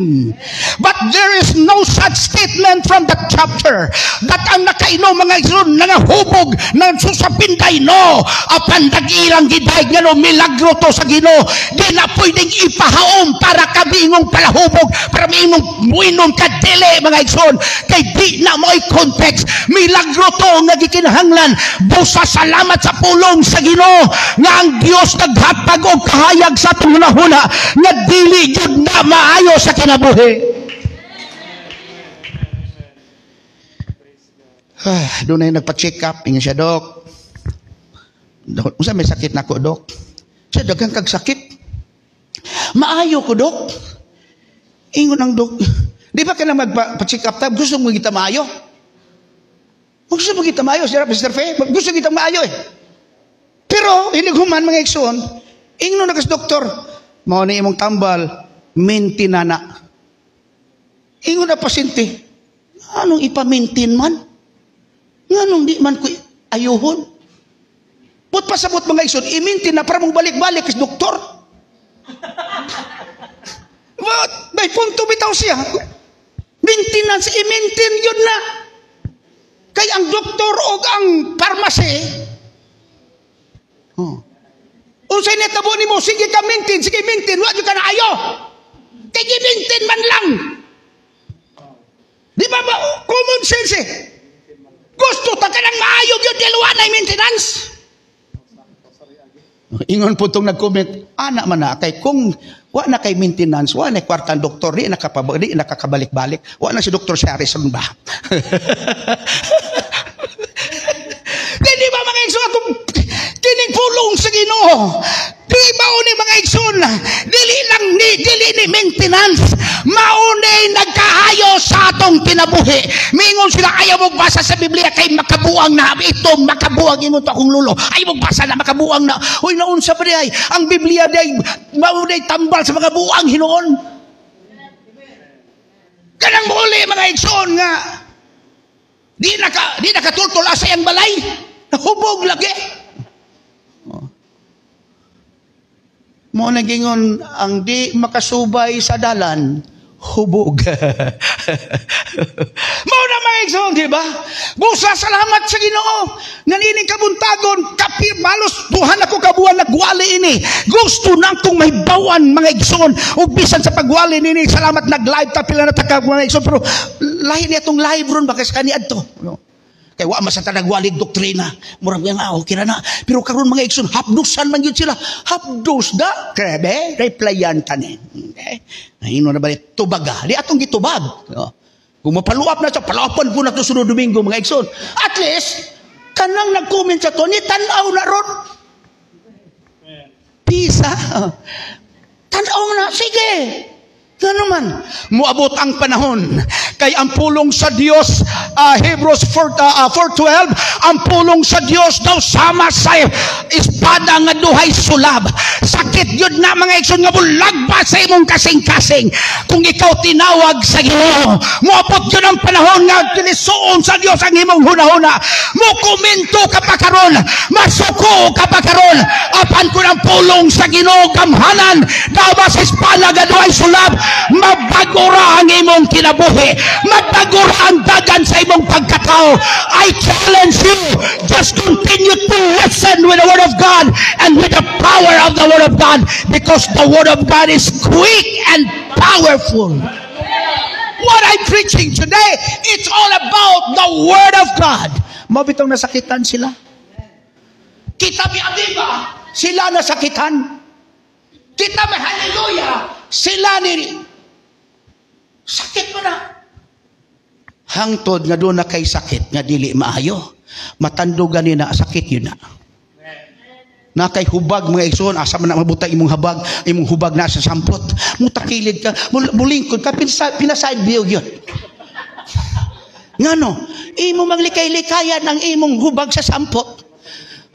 But there is no such statement from that chapter that ang nakainom mga igsoon nangahubog ng susapinday no apan dagilang gidaig nga no milagro to sa Ginoo. Di na pwedeng ipahaom para kabingong palahubog para miimong muinom ka dili mga igsoon kay di na mo'y context. Milagro to nga gikinahanglan busa salamat sa pulong sa Ginoo nga ang Dios naghatag og kahayag sa atong hunahuna nga dili gyud na maayo sa kinabuhi. Doon na yung nagpa-check up. Ingat siya, Dok. Unsa may sakit na ko, Dok? Siya, dagang kag sakit. Maayo ko, Dok. Ingon ang Dok. Di ba ka na magpa-check up tab? Gusto mo kita maayo? Gusto mo kita maayo, Mr. Faye? Gusto kita maayo eh. Pero, hindi human mga ikson. Ingon na kas doktor. Mao na imong tambal, maintain na. Ingon na pasyente. Anong ipa-maintain man? Nga nung di man ko ayuhon. Put pasabot mga igsoon, imintin na para mong balik-balik is doktor. May punto bitaw siya. Maintenance, imintin yun na. Kaya ang doktor o ang pharmacy, unsay netabo ni mo, sige ka maintain, wag ka na ayo. Kaya i-maintain man lang. Di ba common sense eh? Gusto ta ka ng maayog yung diluwa na maintenance. Ingon po itong nag-comment, anak man na, kay kung wa na kay maintenance, wa na kwartang doktor, di nakakabalik-balik, wa na si Dr. Harrison ba? Di ba mga igsoon, akong kining pulong sa Ginoo, di ba ni mga igsoon, dili ni maintenance, maunay nagkahayo sa atong kinabuhi. Mingon sila, ayaw mong basa sa Biblia kay makabuang na. Ito, makabuang, ingon to akong lulo. Ayaw mong basa na makabuang na. Uy, naunsa pa day, ang Biblia day, maunay tambal sa mga buang hinoon. Kanang muli mga igsoon nga, di nakatultol asa yung balay. Nahubog lagi. Mo nagingon ang di makasubay sa dalan, hubog. Mao na mga igsoon, di ba? Busa salamat sa Ginoo. Nanining kabuntagon, malos duhan ako kabuan nagwali ini. Gusto nang kung may bawan mga igsoon. O bisan sa pagwali nini, salamat nag-live ta pila na taka mga igsoon. Pero lahi niya itong live ron, baka sa kaniad to. Kaya wa masata nagwalig doktrina. Murag nga, okay na. Pero karon mga igsoon, hapdusan man yun sila. Hapdus da. Krebe, replyan ka ni. Okay? Naino na ba, tubaga. Di atong gitubag. Kung mapaluap na siya, paluapan po na ito sunod Domingo, mga igsoon. At least, kanang nag-comment sa to, ni tanaw na ron. Pisa. Tanaw na, sige. Gano man, muabot ang panahon. Kay ang pulong sa Dios, Hebrews 4:12, ang pulong sa Dios daw sama sa espada nga duhay sulab. Sakit yun na mga igsoon nga bulag ba sa imong kasing-kasing. Kung ikaw tinawag sa Ginoo, muabot yun ang panahon nga tilisuon sa Dios ang imong hunahuna. Mukomento ka pa karon, masuko ka pa karon. Apan ko ng pulong sa Ginoo gamhanan, daw ba sa espada nga duhay sulab. Mabagura ang imong kinabuhi. Mabagura ang dagan sa imong pagkatao. I challenge you, just continue to listen with the Word of God and with the power of the Word of God, because the Word of God is quick and powerful. What I'm preaching today, it's all about the Word of God. Mabitong nasakitan sila. Kita may abiba, sila nasakitan. Kita may hallelujah, sila ni sakit mo na. Hangtod nga doon na kay sakit nga dili maayo. Matandugan ni na sakit yun na. Na kay hubag mga igsoon, asa man na mabuta imong hubag na sa sampot. Mutakilid ka, mulingkod ka, pinaside view yun. Ngano, imo maglikay-likayan ang imong hubag sa sampot.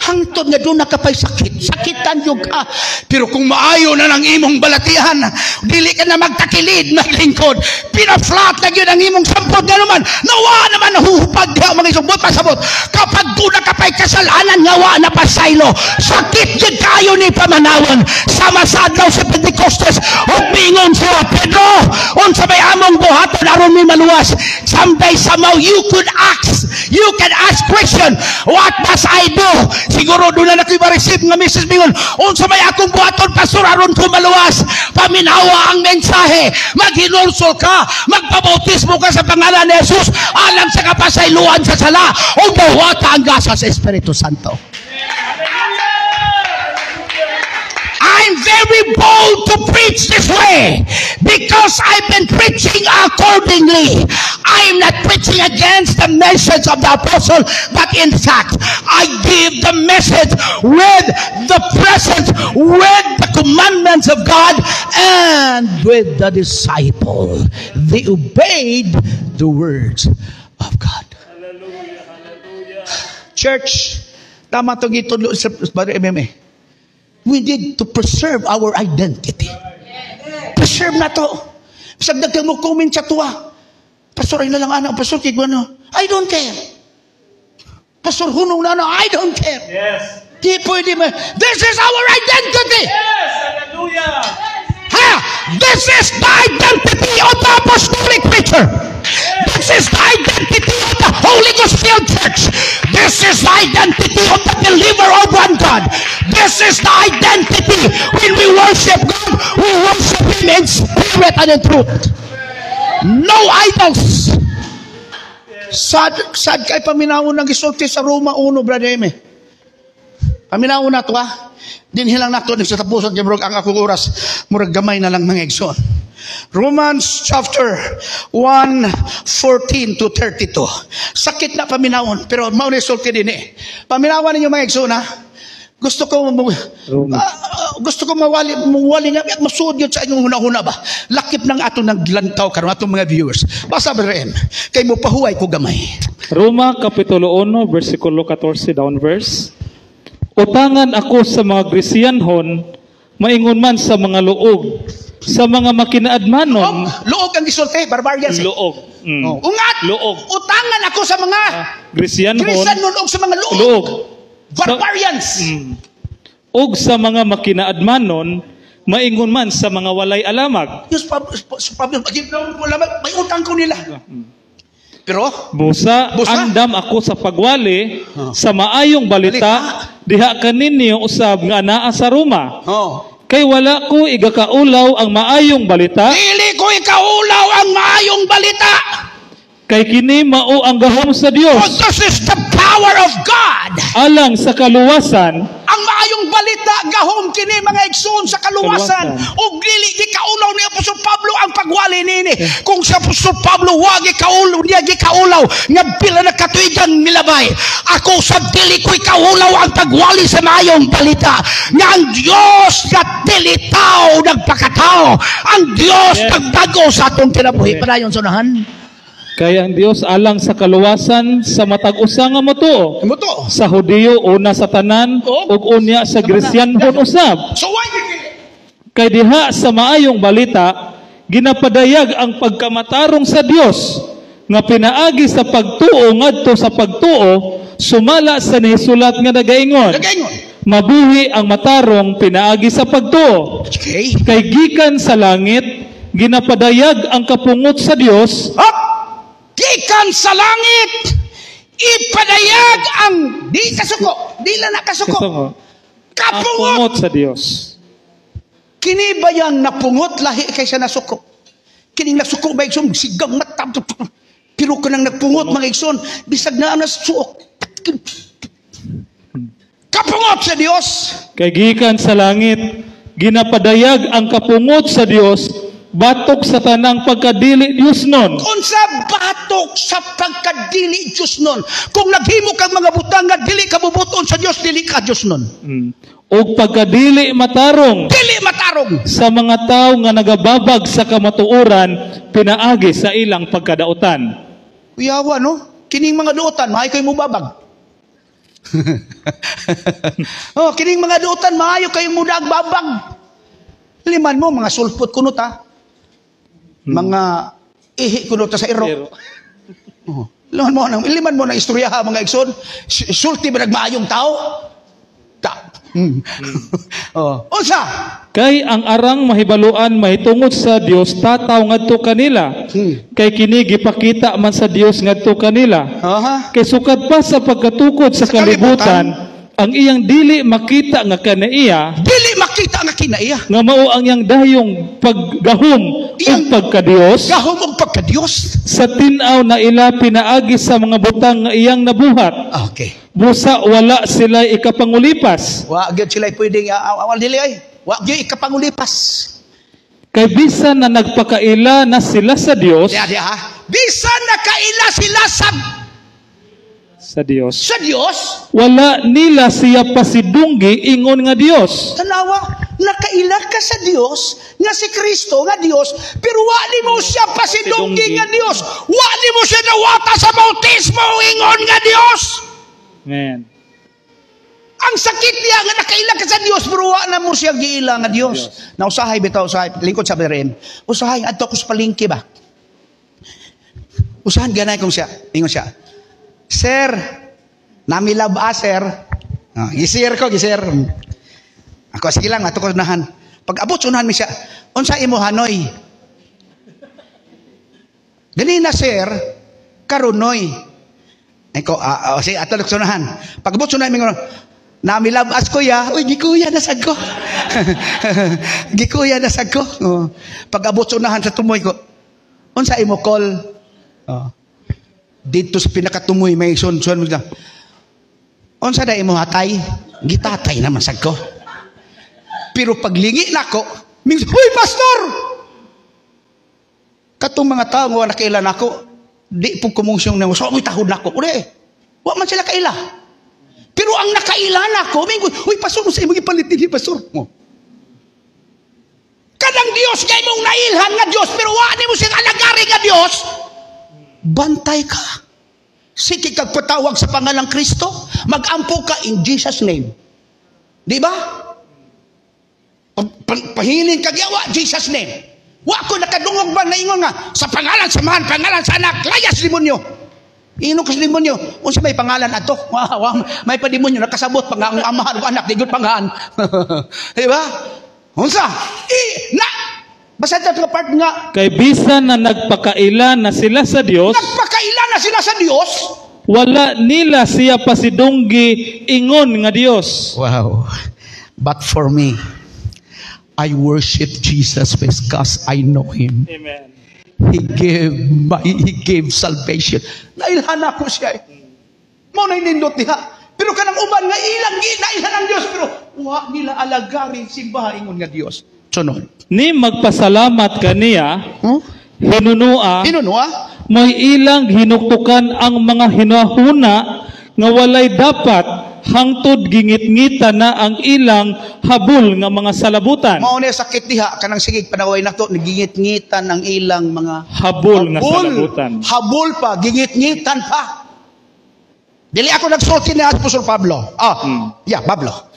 Hangtod nga doon nakapay sakit. Sakitan yung ka. Pero kung maayo na ng imong balatihan, dili ka na magtakilid, maglingkod. Pinaflat na yun ang imong sampot nga naman. Nawa naman nahuhupag ka mga isubot pasabot. Kapag doon nakapay kasalanan, nawa na pasaylo. Sakit yun kayo ni pamanawan. Samasad daw sa Pentecostes. Humingon siya, Pedro, unsa may among buhaton aron mi maluwas. Someday, somehow, you can ask question, what must I do? Siguro doon na nakiba-receive nga message mingon, unsa may akong buhaton, pastor, aron ko maluwas. Paminawa ang mensahe. Maghinursol ka, magpabautismo ka sa pangalan ni Jesus, alam sa kapasayloan sa sala, o buhata ang gasa sa Espiritu Santo. I'm very bold to preach this way because I've been preaching accordingly. I'm not preaching against the message of the apostle, but in fact, I give the message with the presence, with the commandments of God, and with the disciple. They obeyed the words of God. Hallelujah, hallelujah. Church, tama itong itudlo sa MMA. We need to preserve our identity. Preserve na to. Sagdag mo comment sa tuwa. Pastor, ay na lang anak. Pastor, kigwa no. I don't care. Pastor, hunong na no. I don't care. Yes. Di pwede mo. This is our identity. Yes, hallelujah. Ha? This is the identity of the apostolic preacher. This is the identity of the Holy Ghost filled church. This is the identity of the believer of one God. This is the identity. When we worship God, we worship Him in spirit and in truth. No idols. Sad kay paminawon ng gisulti sa Roma 1, Brother Eme. Paminawon na to ha. Dinhilang na to sa tapuson kay murag ang akong oras murag gamay na lang mga igsoon. Romans chapter 1:14 to 32. Sakit na paminawon pero mao ni sulti dinhi. Paminawan ninyo mga igsoon ha. Gusto ko mawali nga at masuod yun sa inyong hunahuna ba? Lakip ng ato naglantaw karon atong mga viewers. Basa Brem, kay mo pahuway ko gamay. Roma Kapitulo 1, versikulo 14 down verse. Utangan ako sa mga Grisianhon, maingon man sa mga luog, sa mga makinaadmanon. Luog ang gisulti, barbarians. Luog. Ungat. Luog. Utangan ako sa mga Grisianhon og sa mga luog. Luog. Barbarians. Og sa mga makinaadmanon, maingon man sa mga walay alamag. Yes, Pablo, may utang ko nila. Pero Busa, andam ako sa pagwali sa maayong balita diha kaninyo usab nga anaa sa Roma. Kay wala ko igakaulaw ang maayong balita. Dili ko ikaulaw ang maayong balita. Kay kini mao ang gahom sa Dios. For this is the power of God. Alang sa kaluwasan. Ang maayong balita gahom kini mga igsoon sa kaluwasan. Ug dili gikaulaw ni Apostol Pablo ang pagwali nini. Kung sa Apostol Pablo wa gikaulaw nga pila na katuigan milabay. Ako sa dili ko ikaulaw ang pagwali sa maayong balita. Nga ang Dios nga tilitaw nagpakatao. Ang Dios nagbago sa atong kinabuhi. Padayon sunahan. Kaya ang Dios alang sa kaluwasan sa matag usa nga motuo. Sa Hudiyo una sa tanan ug unya sa Grisianhon usab. So why kay diha sa maayong balita ginapadayag ang pagkamatarong sa Dios nga pinaagi sa pagtuo ngadto sa pagtuo sumala sa nahisulat nga nagaingon. Mabuhi ang matarong pinaagi sa pagtuo. Okay. Kay gikan sa langit ginapadayag ang kapungot sa Dios Hop! Gikan sa langit, ipadayag ang di kasuko, di lang nakasuko. ang Kapungot! pungot sa Dios. Kini ba yang napungot lahi kaysa nasuko? Kining nasuko ba igsoon, sigang mata. Pero kanang nagpungot mga igsoon, bisag na ang nasuok. Kapungot sa Dios. Kay gikan sa langit, ginapadayag ang kapungot sa Dios batok sa tanang pagkadili Dios nun. Unsa batok sa pagkadili Diyos nun. Kung naghimo kang mga butang nga dili ka bubuton sa Dios, dili ka Diyos nun. O pagkadili matarong Dili matarong. sa mga tao nga nagababag sa kamatuoran pinaagi sa ilang pagkadautan. Uyawa no? Kining mga duotan, maayo kayo mo babag. Oh, kining mga duotan, maayo kayo mo babag. Liman mo, mga sulpot kunot ha. Mga ihi kunot sa iro. Oh. Liman mo ng istorya ha, mga igsoon. Sulti ba nagmaayong tao? Oh. Unsa? Kay ang arang mahibaluan mahitungod sa Dios tataw ngadto kanila. Kay kini gipakita man sa Dios ngadto kanila. Aha. Kay sukad pa sa pagkatukod sa kalibutan, ang iyang dili makita nga kanaiya Dili makita nga kinaiya. nga mao ang iyang dayong paggahom ug Iyang- pagkadios Gahom og pagka-Dios. sa tin-aw na ila pinaagi sa mga butang nga iyang nabuhat. Okay. Busa wala sila ikapangulipas. Wa gyud sila pwedeng awal dili ay. Wa gyud ikapangulipas. Kay bisan na nagpakaila na sila sa Dios, Diya ha. Bisan nakaila sila sa Dios, sa Dios, wala nila siya pasidunggi ingon nga Dios. tanawa, nakaila ka sa Dios, nga si Kristo nga Dios, pero wali mo siya pasidunggi nga Dios. Wali mo siya nawata sa bautismo ingon nga Dios. Amen. Ang sakit niya nga nakaila ka sa Dios, pero wala mo siya giila nga Dios. Na usahay bitaw, usahay, lingkod sa rin. Usahay, adto ko sa palengke ba? Usahan ganay kong siya, ingon siya. Sir, namilab sir. Gisir ko, gisir. Ako, sige lang, ato ko unahan. Pag abot, unahan mi siya. Unsa imo Hanoy? Ganina, sir, karunoy. Ako, sige, ato ko unahan. Pag abot, unahan mi nga, namilab kuya. Uy, gikuya, nasag ko. Gikuya, nasag ko. Pag abot, unahan sa tumoy ko, unsa imo call? Dito sa pinakatumoy may son-son mo lang. Unsa da imo hatay? Gitatay naman sad ko. Pero paglingi nako, minsan, "Hoy pastor!" Katong mga tao nga nakailan ako, di po kumungsyong nang so mo'y tahod nako. Ure. Wa man sila kaila. Pero ang nakaila nako, mingo, "Hoy pastor, sa imong ipalit dinhi pastor." Kadang Dios kay mong nailhan nga Dios, pero wa ni mo sing alagari nga Dios. Bantay ka. Sige kag patawag sa pangalang Kristo, magampo ka in Jesus name. Di ba? Pahiling kag yawa Jesus name. Wa ko nakadungog ba na ingon nga sa pangalan sa Amahan, pangalan sa Anak, layas demonyo. Ino kas demonyo, unsa may pangalan ato? May pa demonyo nakasabot pang ang Amahan ug Anak digot pangalan. Di ba? Unsa? Basta ito part nga, Kay bisan na nagpakaila na sila sa Dios, nagpakaila na sila sa Dios. wala nila siya pasidunggi ingon nga Dios. Wow. But for me, I worship Jesus because I know Him. Amen. He gave salvation. Nailhan ako siya. Mo na inindot niya. Pero kanang uban nga ilang nailhan ang Dios, pero wa nila alagari simbaha ingon nga Dios. Sunod. Ni magpasalamat kaniya, hinunua, may ilang hinuktukan ang mga hinahuna nga walay dapat hangtod gingit-ngita na ang ilang habol nga mga salabutan. Mao na sakit diha kanang sigig panaway nato nagingit-ngitan ang ilang mga Habol nga salabutan. Habol pa, gingit-ngitan pa. Dili ako nagsulti ni Apostol Pablo. Yeah, Pablo.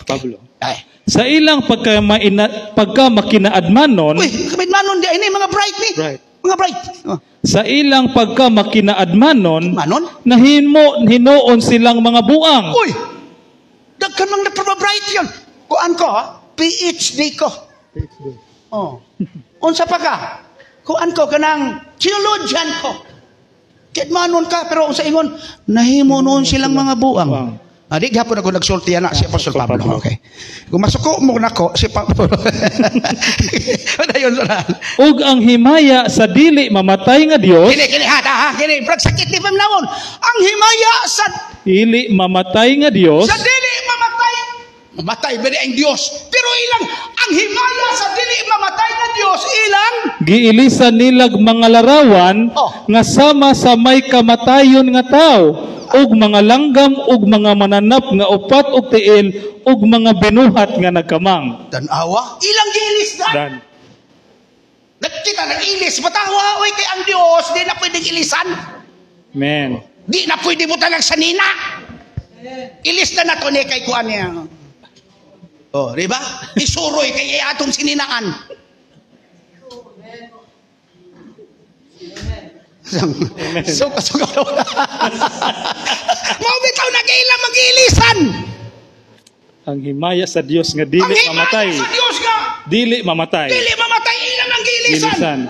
Ay. Sa ilang pagkamakinaadmanon, Uy, kamit manon di ini mga bright ni. Bright. Mga bright. sa ilang pagkamakinaadmanon, Manon? hinoon silang mga buang. Uy. Dagkan mang bright yon. Kuan ko, PhD ko. Oh. Unsa pa ka? kuan ko kanang theologian ko. Kit manon ka pero sa ingon nahimo noon silang mga buang. Di gihapon ako nagsulti na si Apostol Pablo. Okay. Kung masuko mo nako si Pablo. Dayon ra. Ug ang himaya sa dili mamatay nga Dios, Kini ha, kini brag sakit ni pamnawon. Ang himaya sa dili mamatay nga Dios, dili mamatay ba ang Dios. Pero ilang ang himaya sa dili mamatay nga Dios ilang giilisan nilag mga larawan nga sama sa may kamatayon nga tao, ug mga langgam ug mga mananap nga upat ug tiil ug mga binuhat nga nagkamang. Tanawa, ilang giilis na. Dan. Nagkita nag-ilis, batawa, oy kay ang Dios, di na pwedeng ilisan. Amen. Di na pwede mo talag sanina. Ilis na nato ni kay kuan niya. Oh, di ba? Isuroy kay atong sininaan. Suka daw. Mau bitaw na kailan mag-iilisan. Ang himaya sa Dios nga dili mamatay. Ang himaya sa Dios nga Dili mamatay. dili mamatay ilang ang giilisan. Giilisan.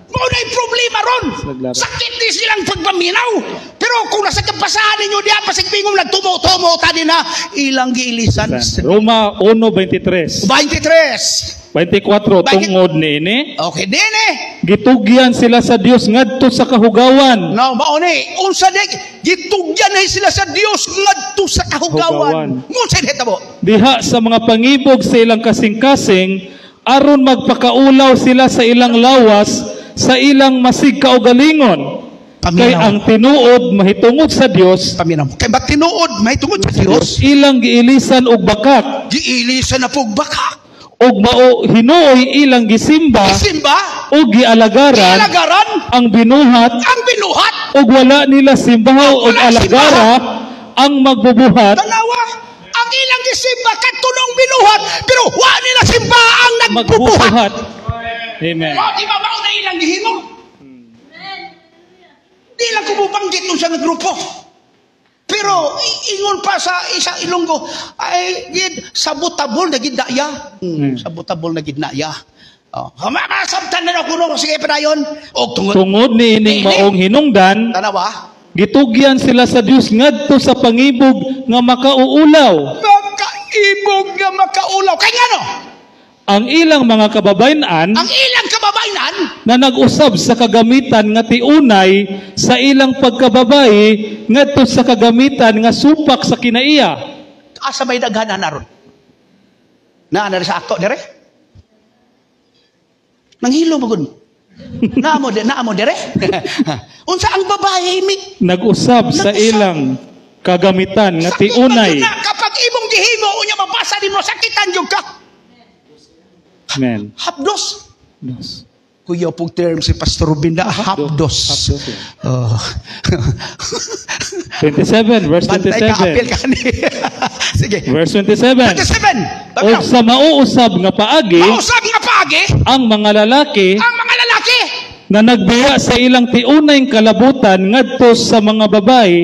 Mao na problema ron. Naglaro. Sakit di silang pagpaminaw. Pero kung nasa kapasahan ninyo diya pasigpingom nagtumo-tumo ta din na ilang giilisan. Roma 1:23. 23. 24 tungod niini. Okay din eh. Gitugyan sila sa Dios ngadto sa kahugawan. No, mao ni unsa di gitugyan na sila sa Dios ngadto sa kahugawan. Unsa di tabo? Diha sa mga pangibog sa ilang kasing-kasing aron magpakaulaw sila sa ilang lawas sa ilang masig kaugalingon. Kay ang tinuod mahitungod sa Dios, Paminaw. Kay ba tinuod may tungod sa Dios? ilang giilisan og bakak, Giilisan na pug baka. og mao hinuoy ilang gisimba Simba, og gialagaran alagaran, ang binuhat, ang binuhat. og wala nila simbahaw og alagara ang magbubuhat. Tanawa, ang ilang gisimba kadtong binuhat, pero wa nila simba ang nagbubuhat. Magbubuhat. Amen. Mao di ba mao na ilang gihimo? Di lang kumubanggit nun sa grupo. Pero ingon pa sa isa Ilonggo ay gid sabutabol na gid daya. Sabutabol na gid daya. Oh, masabtan na kuno sige padayon og Tungod niining maong hinungdan, tanawa. gitugyan sila sa Dios ngadto sa pangibog nga makauulaw. Makaibog nga makaulaw. Kay ngano? Ang ilang mga kababayan Ang ilang kababainan na nag-usab sa kagamitan nga tiunay sa ilang pagkababayi ngadto sa kagamitan nga supak sa kinaiya. asa may daghan na ron. Naa sa akto dire? Nanghilo magud. Naamo dire. Unsa ang babae mi Nag-usab sa ilang kagamitan nga tiunay. Kapag imong gihimo unya mabasa nimo sakitan jud ka. Amen. Hapdos. Yes. Kuya pug term si Pastor Rubinda hapdos. Oh. 27 verse Bantay ka apil 27. ka ni. Sige. Verse 27. 27. O sa mauusab nga paagi Mausab nga paagi ang mga lalaki ang mga lalaki na nagbiya sa ilang tiunay kalabutan ngadto sa mga babae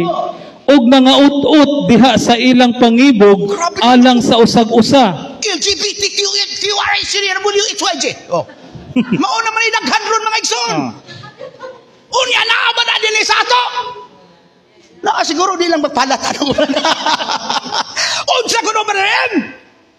ug nangaut-ut diha sa ilang pangibog alang sa usag-usa. LGBTQRHCWXYJ. Oh. Mao naman ni daghan ron mga igsoon. Unya naa ba na dinhi sa ato? Na siguro di lang magpalata ng unsa kuno ba rin?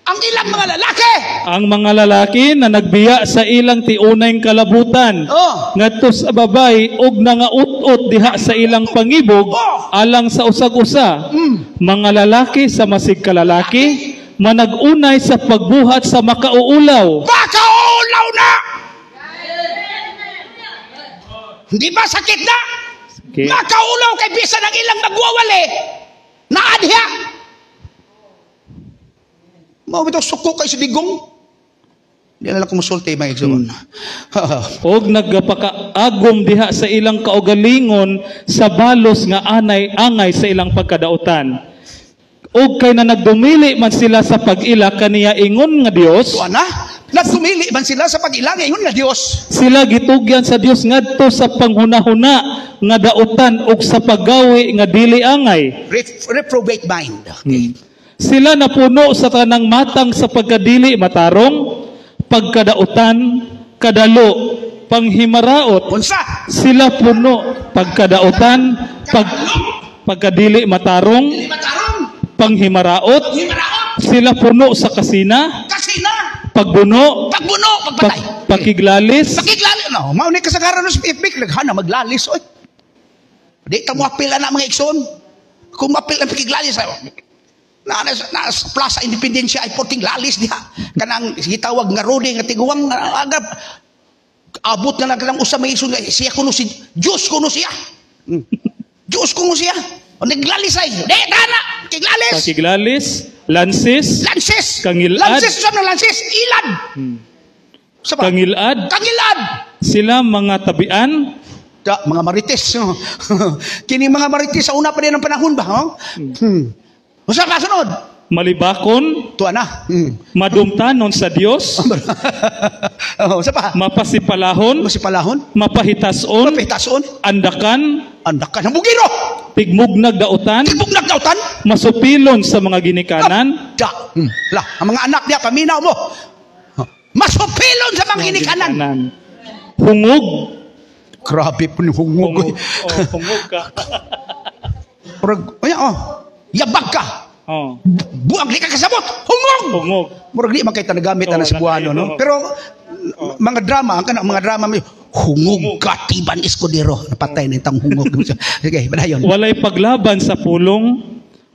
Ang ilang mga lalaki. Ang mga lalaki na nagbiya sa ilang tiunay kalabutan Oh. ngadto sa babae ug nangaut-ut diha sa ilang pangibog alang sa usag-usa. Mga lalaki sa masig kalalaki manag-unay sa pagbuhat sa makauulaw. Makaulaw na. Hindi ba sakit na? Okay. Makaulaw kay bisa ng ilang magwawali. Naadhiya. Mao bitaw suko kay si Digong. Di na lang kumusulti mga igsoon. Og nagpakaagom diha sa ilang kaugalingon sa balos nga angay sa ilang pagkadautan. Og kay na nagdumili man sila sa pag-ila kaniya ingon nga Dios, Tuwa na. Nagtumili man sila sa pag-ilang ingon nga Dios. sila gitugyan sa Dios ngadto sa panghunahuna nga dautan ug sa paggawi nga dili angay. Reprobate mind. Okay. Sila napuno sa tanang matang sa pagkadili matarong, pagkadautan, kadalo, panghimaraot. Unsa? Sila puno pagkadautan, pagkadili matarong, Dili matarong. panghimaraot. Himaraot. Sila puno sa kasina, Kasina. pagbuno, Pagbuno. Pagpatay. pakiglalis, Pakiglalis. No, mauni kasagaran ng PFP. Naghana maglalis. Oy. Di ta mo apil na mga igsoon. Kung mapil ang pakiglalis, na Plaza Independencia ay porting lalis diha. Kanang gitawag nga rode nga tiguang agap abot na lang usa may igsoon siya kuno si Diyos kuno siya. Diyos kuno siya. O naglalis ay. Di tana. Pakiglalis. pakiglalis, lansis, Lanses. Kangilad. Lanses sa lanses. Ilad. Sa ba? kangilad, Kangilad. sila mga tabian, Mga marites. No? Kini mga marites sa una pa din ng panahon ba? No? Usa pa sunod? malibakon, Tuwa na. madumtanon sa Dios, Usa pa? mapasipalahon, Masipalahon? mapahitason, Mapitason? andakan, Andak ka ng bugiro. tigmugnag dautan, Tibog nagdautan? masupilon sa mga ginikanan, La, ang mga anak niya, paminaw mo. Masupilon sa mga ginikanan. hungog, Grabe po ni hungog. hungog ka. Yabag ka. Buang di ka kasabot. Hungog. Hungog. Murag di man kay nagamit na Cebuano, no? oo. Pero mga drama, ang kanang mga drama may hungog ka tiban eskodero. Napatay na itang hungog. Sige, badayon. Walay paglaban sa pulong,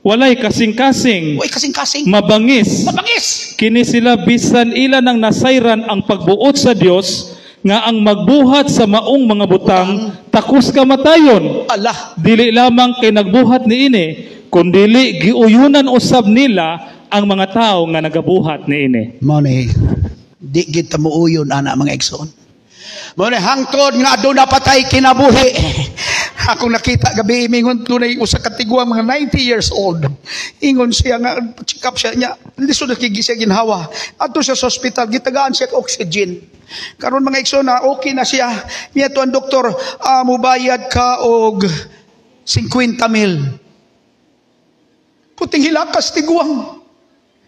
walay kasing-kasing, Uy, kasing-kasing. mabangis. Mabangis. Kini sila bisan ila nang nasayran ang pagbuot sa Dios nga ang magbuhat sa maong mga butang takos kamatayon. Allah. Dili lamang kay nagbuhat niini, kundili giuyunan usab nila ang mga tao nga nagabuhat niini. Money. Di kita mo uyon, ana mga igsoon. Money, hangtod nga doon napatay kinabuhi. Akong nakita gabi, mingon tunay usa ka tiguang mga 90 years old. Ingon siya nga, check up siya niya. Lisod na siya ginhawa. Ato siya sa hospital, gitagaan siya oxygen. Karon mga igsoon na, okay na siya. Niya to ang doktor, mubayad ka og 50,000. Puting hilakas tiguang.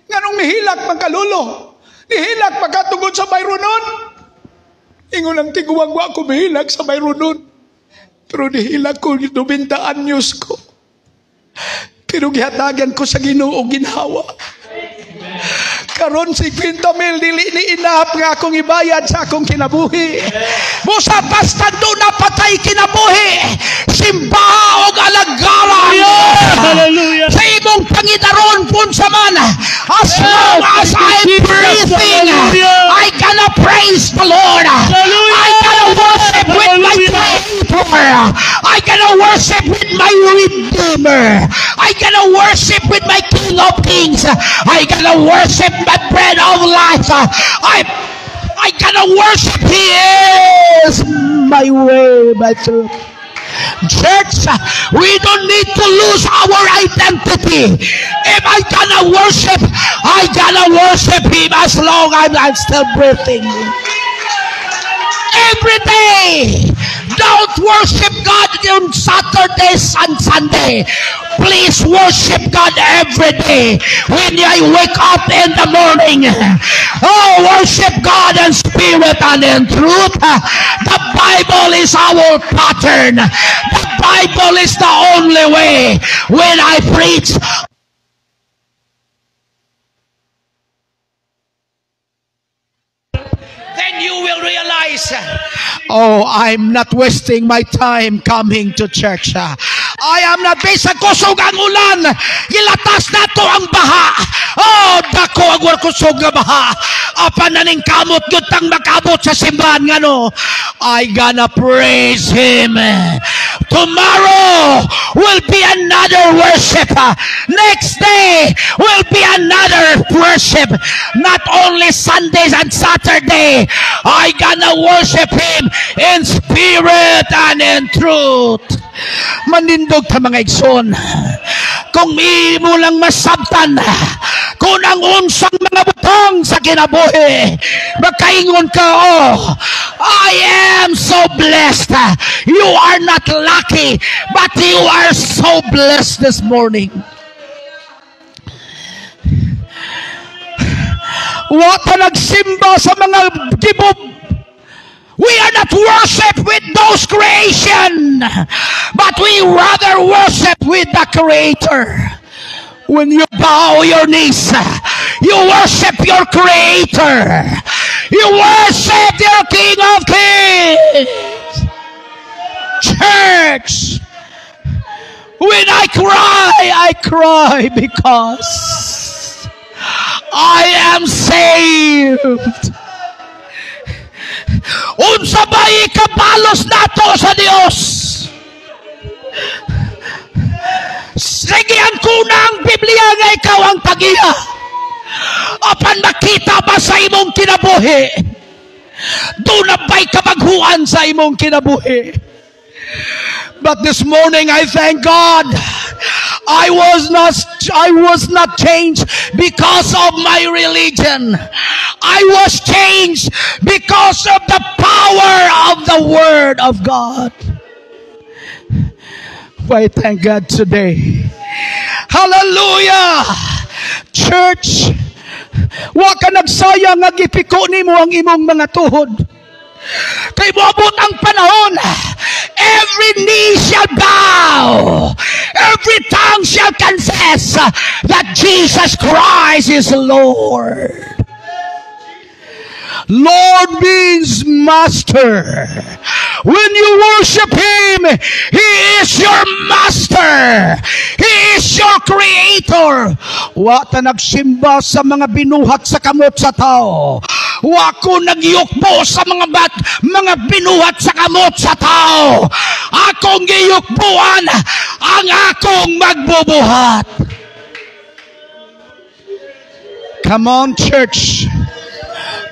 Nganong mihilak magkalulo. Nihilak pagkatungod sa bayronon. Ingon ang tiguang wa ako mihilak sa bayronon. Pero nihilak ko 90 anyos ko. Pero gihatagan ko sa Ginoo ginhawa. Karon 50,000 dili ni inap nga akong ibayad sa akong kinabuhi. Busa basta doon napatay kinabuhi. Simbaha og alagaran. Hallelujah. Sa imong Panginoon pun sa man. As long as I'm breathing, I gonna praise the Lord. I gonna worship with my Creator. I gonna worship with my Redeemer. I gonna worship with my King of Kings. I gonna worship my bread of life. I gonna worship. He is my way, my truth. Church, we don't need to lose our identity. If I gonna worship, I gonna worship Him as long as I'm still breathing. Every day. Don't worship God on Saturdays and Sunday. Please worship God every day. When you wake up in the morning, worship God in spirit and in truth. The Bible is our pattern. The Bible is the only way. When I preach, then you will realize, I'm not wasting my time coming to church. I am not bisag kusog ang ulan. Gilatas na to ang baha. Dako ang kusog nga baha. Apan naning kamot yutang makabot sa simbahan nga no. I gonna praise Him. Tomorrow will be another worship. Next day will be another worship. Not only Sundays and Saturday. I gonna worship Him in spirit and in truth. Manindog ta mga igsoon. Kung imo lang masabtan kung ang unsang mga butang sa kinabuhi, makaingon ka, I am so blessed. You are not lucky, but you are so blessed this morning. Wa ta nagsimba sa mga gibob. We are not worship with those creation, but we rather worship with the Creator. When you bow your knees, you worship your Creator. You worship your King of Kings. Church, when I cry because I am saved. Unsa ba ikabalos nato sa Dios? Sige ang kunang Biblia nga ikaw ang tagiya. Apan makita ba sa imong kinabuhi? Doon na ba'y kabaghuan sa imong kinabuhi? But this morning I thank God. I was not changed because of my religion. I was changed because of the power of the Word of God. Why thank God today. Hallelujah! Church, wa ka nagsayang nga gipiko nimo ang imong mga tuhod. Kay moabot ang panahon, every knee shall bow, every tongue shall confess that Jesus Christ is Lord. Lord means master. When you worship Him, He is your master. He is your creator. Wa ta nagsimba sa mga binuhat sa kamot sa tao. Wa ko nagyukbo sa mga binuhat sa kamot sa tao. Akong giyukbuan ang akong magbubuhat. Come on, church.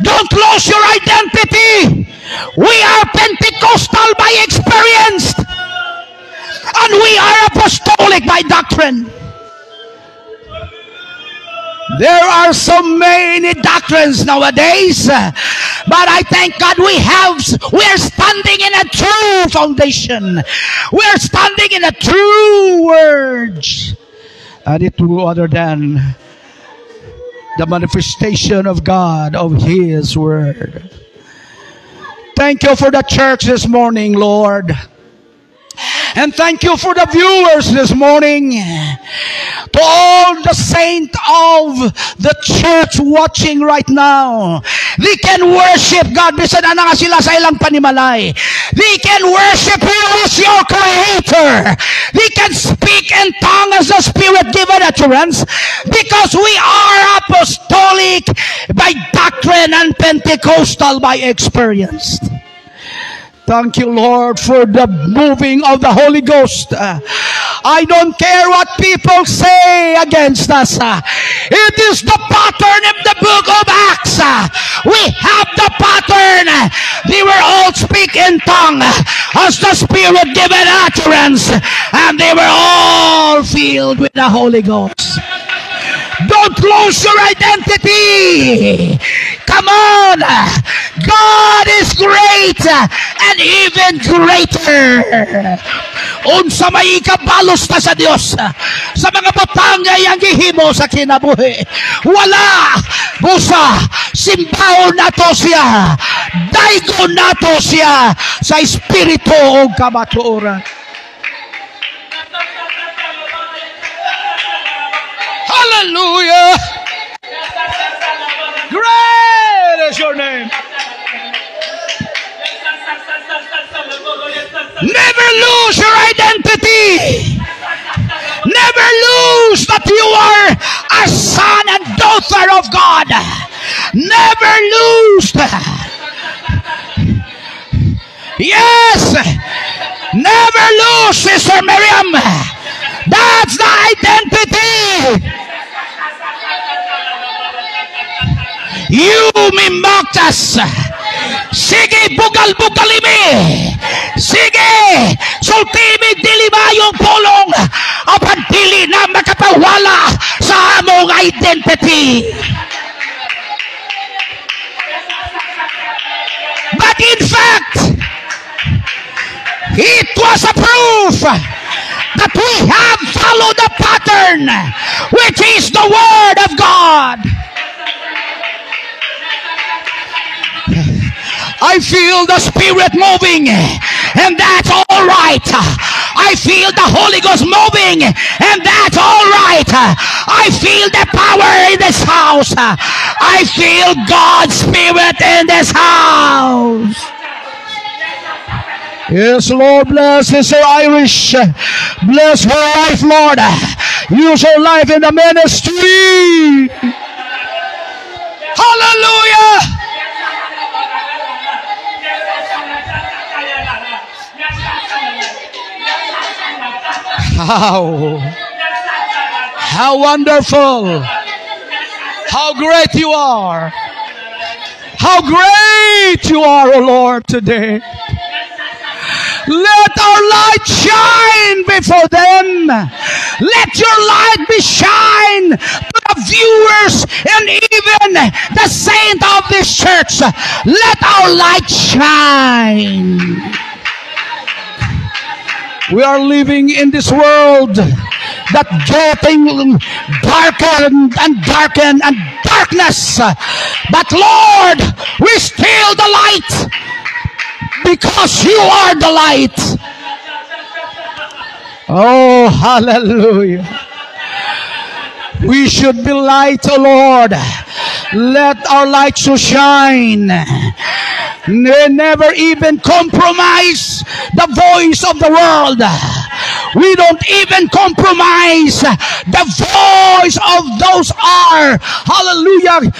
Don't lose your identity. We are Pentecostal by experience, and we are apostolic by doctrine. There are so many doctrines nowadays, but I thank God we're standing in a true foundation. We're standing in a true word, and it no other than the manifestation of God, of His Word. Thank you for the church this morning, Lord. And thank you for the viewers this morning. To all the saints of the church watching right now. They can worship God. Bisan na nga sila sa ilang panimalay. They can worship you as your Creator. They can speak in tongue as the Spirit given utterance. Because we are apostolic by doctrine and Pentecostal by experience. Thank you, Lord, for the moving of the Holy Ghost. I don't care what people say against us. It is the pattern in the book of Acts. We have the pattern. They were all speak in tongue as the Spirit given utterance, and they were all filled with the Holy Ghost. Don't lose your identity. Come on. God is great and even greater. Unsa may ikabalos ta sa Dios sa mga batangay ang gihimo sa kinabuhi. Wala. Busa, simbaon nato siya. Daigon nato siya sa espiritu o kamatuoran. Hallelujah. Great is your name. Never lose your identity. Never lose that you are a son and daughter of God. Never lose that. Yes. Never lose, Sister Miriam. That's the identity. You may mock us. Sige, bugal-bugali mi. Sige, sultimi dilima yung pulong. Apan dili na makapawala sa among identity. But in fact, it was a proof that we have followed the pattern, which is the Word of God. I feel the Spirit moving, and that's all right. I feel the Holy Ghost moving, and that's all right. I feel the power in this house. I feel God's Spirit in this house. Yes, Lord, bless Sister Irish. Bless her life, Lord. Use her life in the ministry. Hallelujah. How wonderful. How great you are. How great you are, O Lord, today. Let our light shine before them. Let your light be shine to the viewers and even the saint of this church. Let our light shine. We are living in this world that getting darkened and darkened and darkness. But Lord, we still the light. Because you are the light. Oh, hallelujah. We should be light, O Lord. Let our light so shine. Never even compromise the voice of the world. We don't even compromise the voice of those are, hallelujah,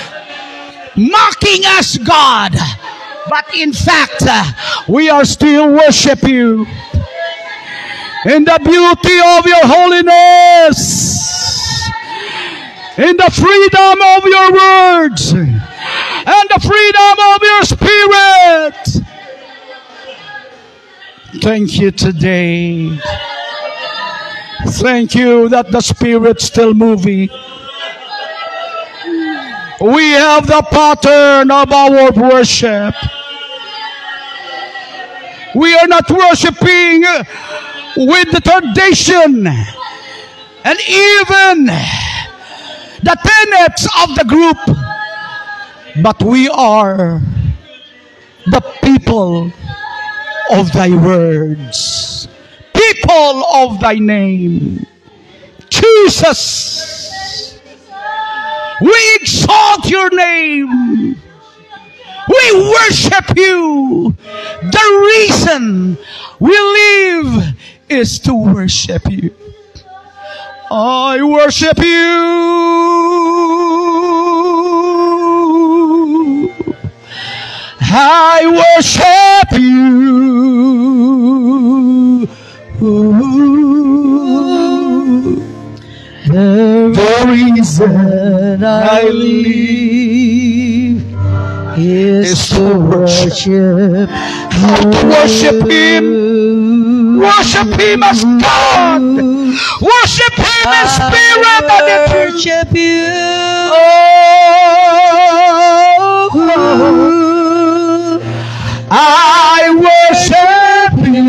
mocking us, God. But in fact, we are still worship you in the beauty of your holiness, in the freedom of your words, and the freedom of your spirit. Thank you today. Thank you that the Spirit's still moving. We have the pattern of our worship. We are not worshiping with the tradition and even the tenets of the group, but we are the people of thy words, people of thy name, Jesus. We exalt your name. We worship you. The reason we live is to worship you. I worship you. I worship you. The reason I live is to worship. How to worship Him? Worship Him as God. Worship Him in spirit and in truth. Worship you. Oh, I worship you.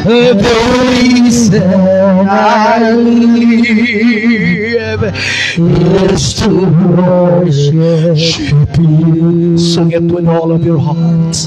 The reason I live is to worship you. Sing it with all of your heart.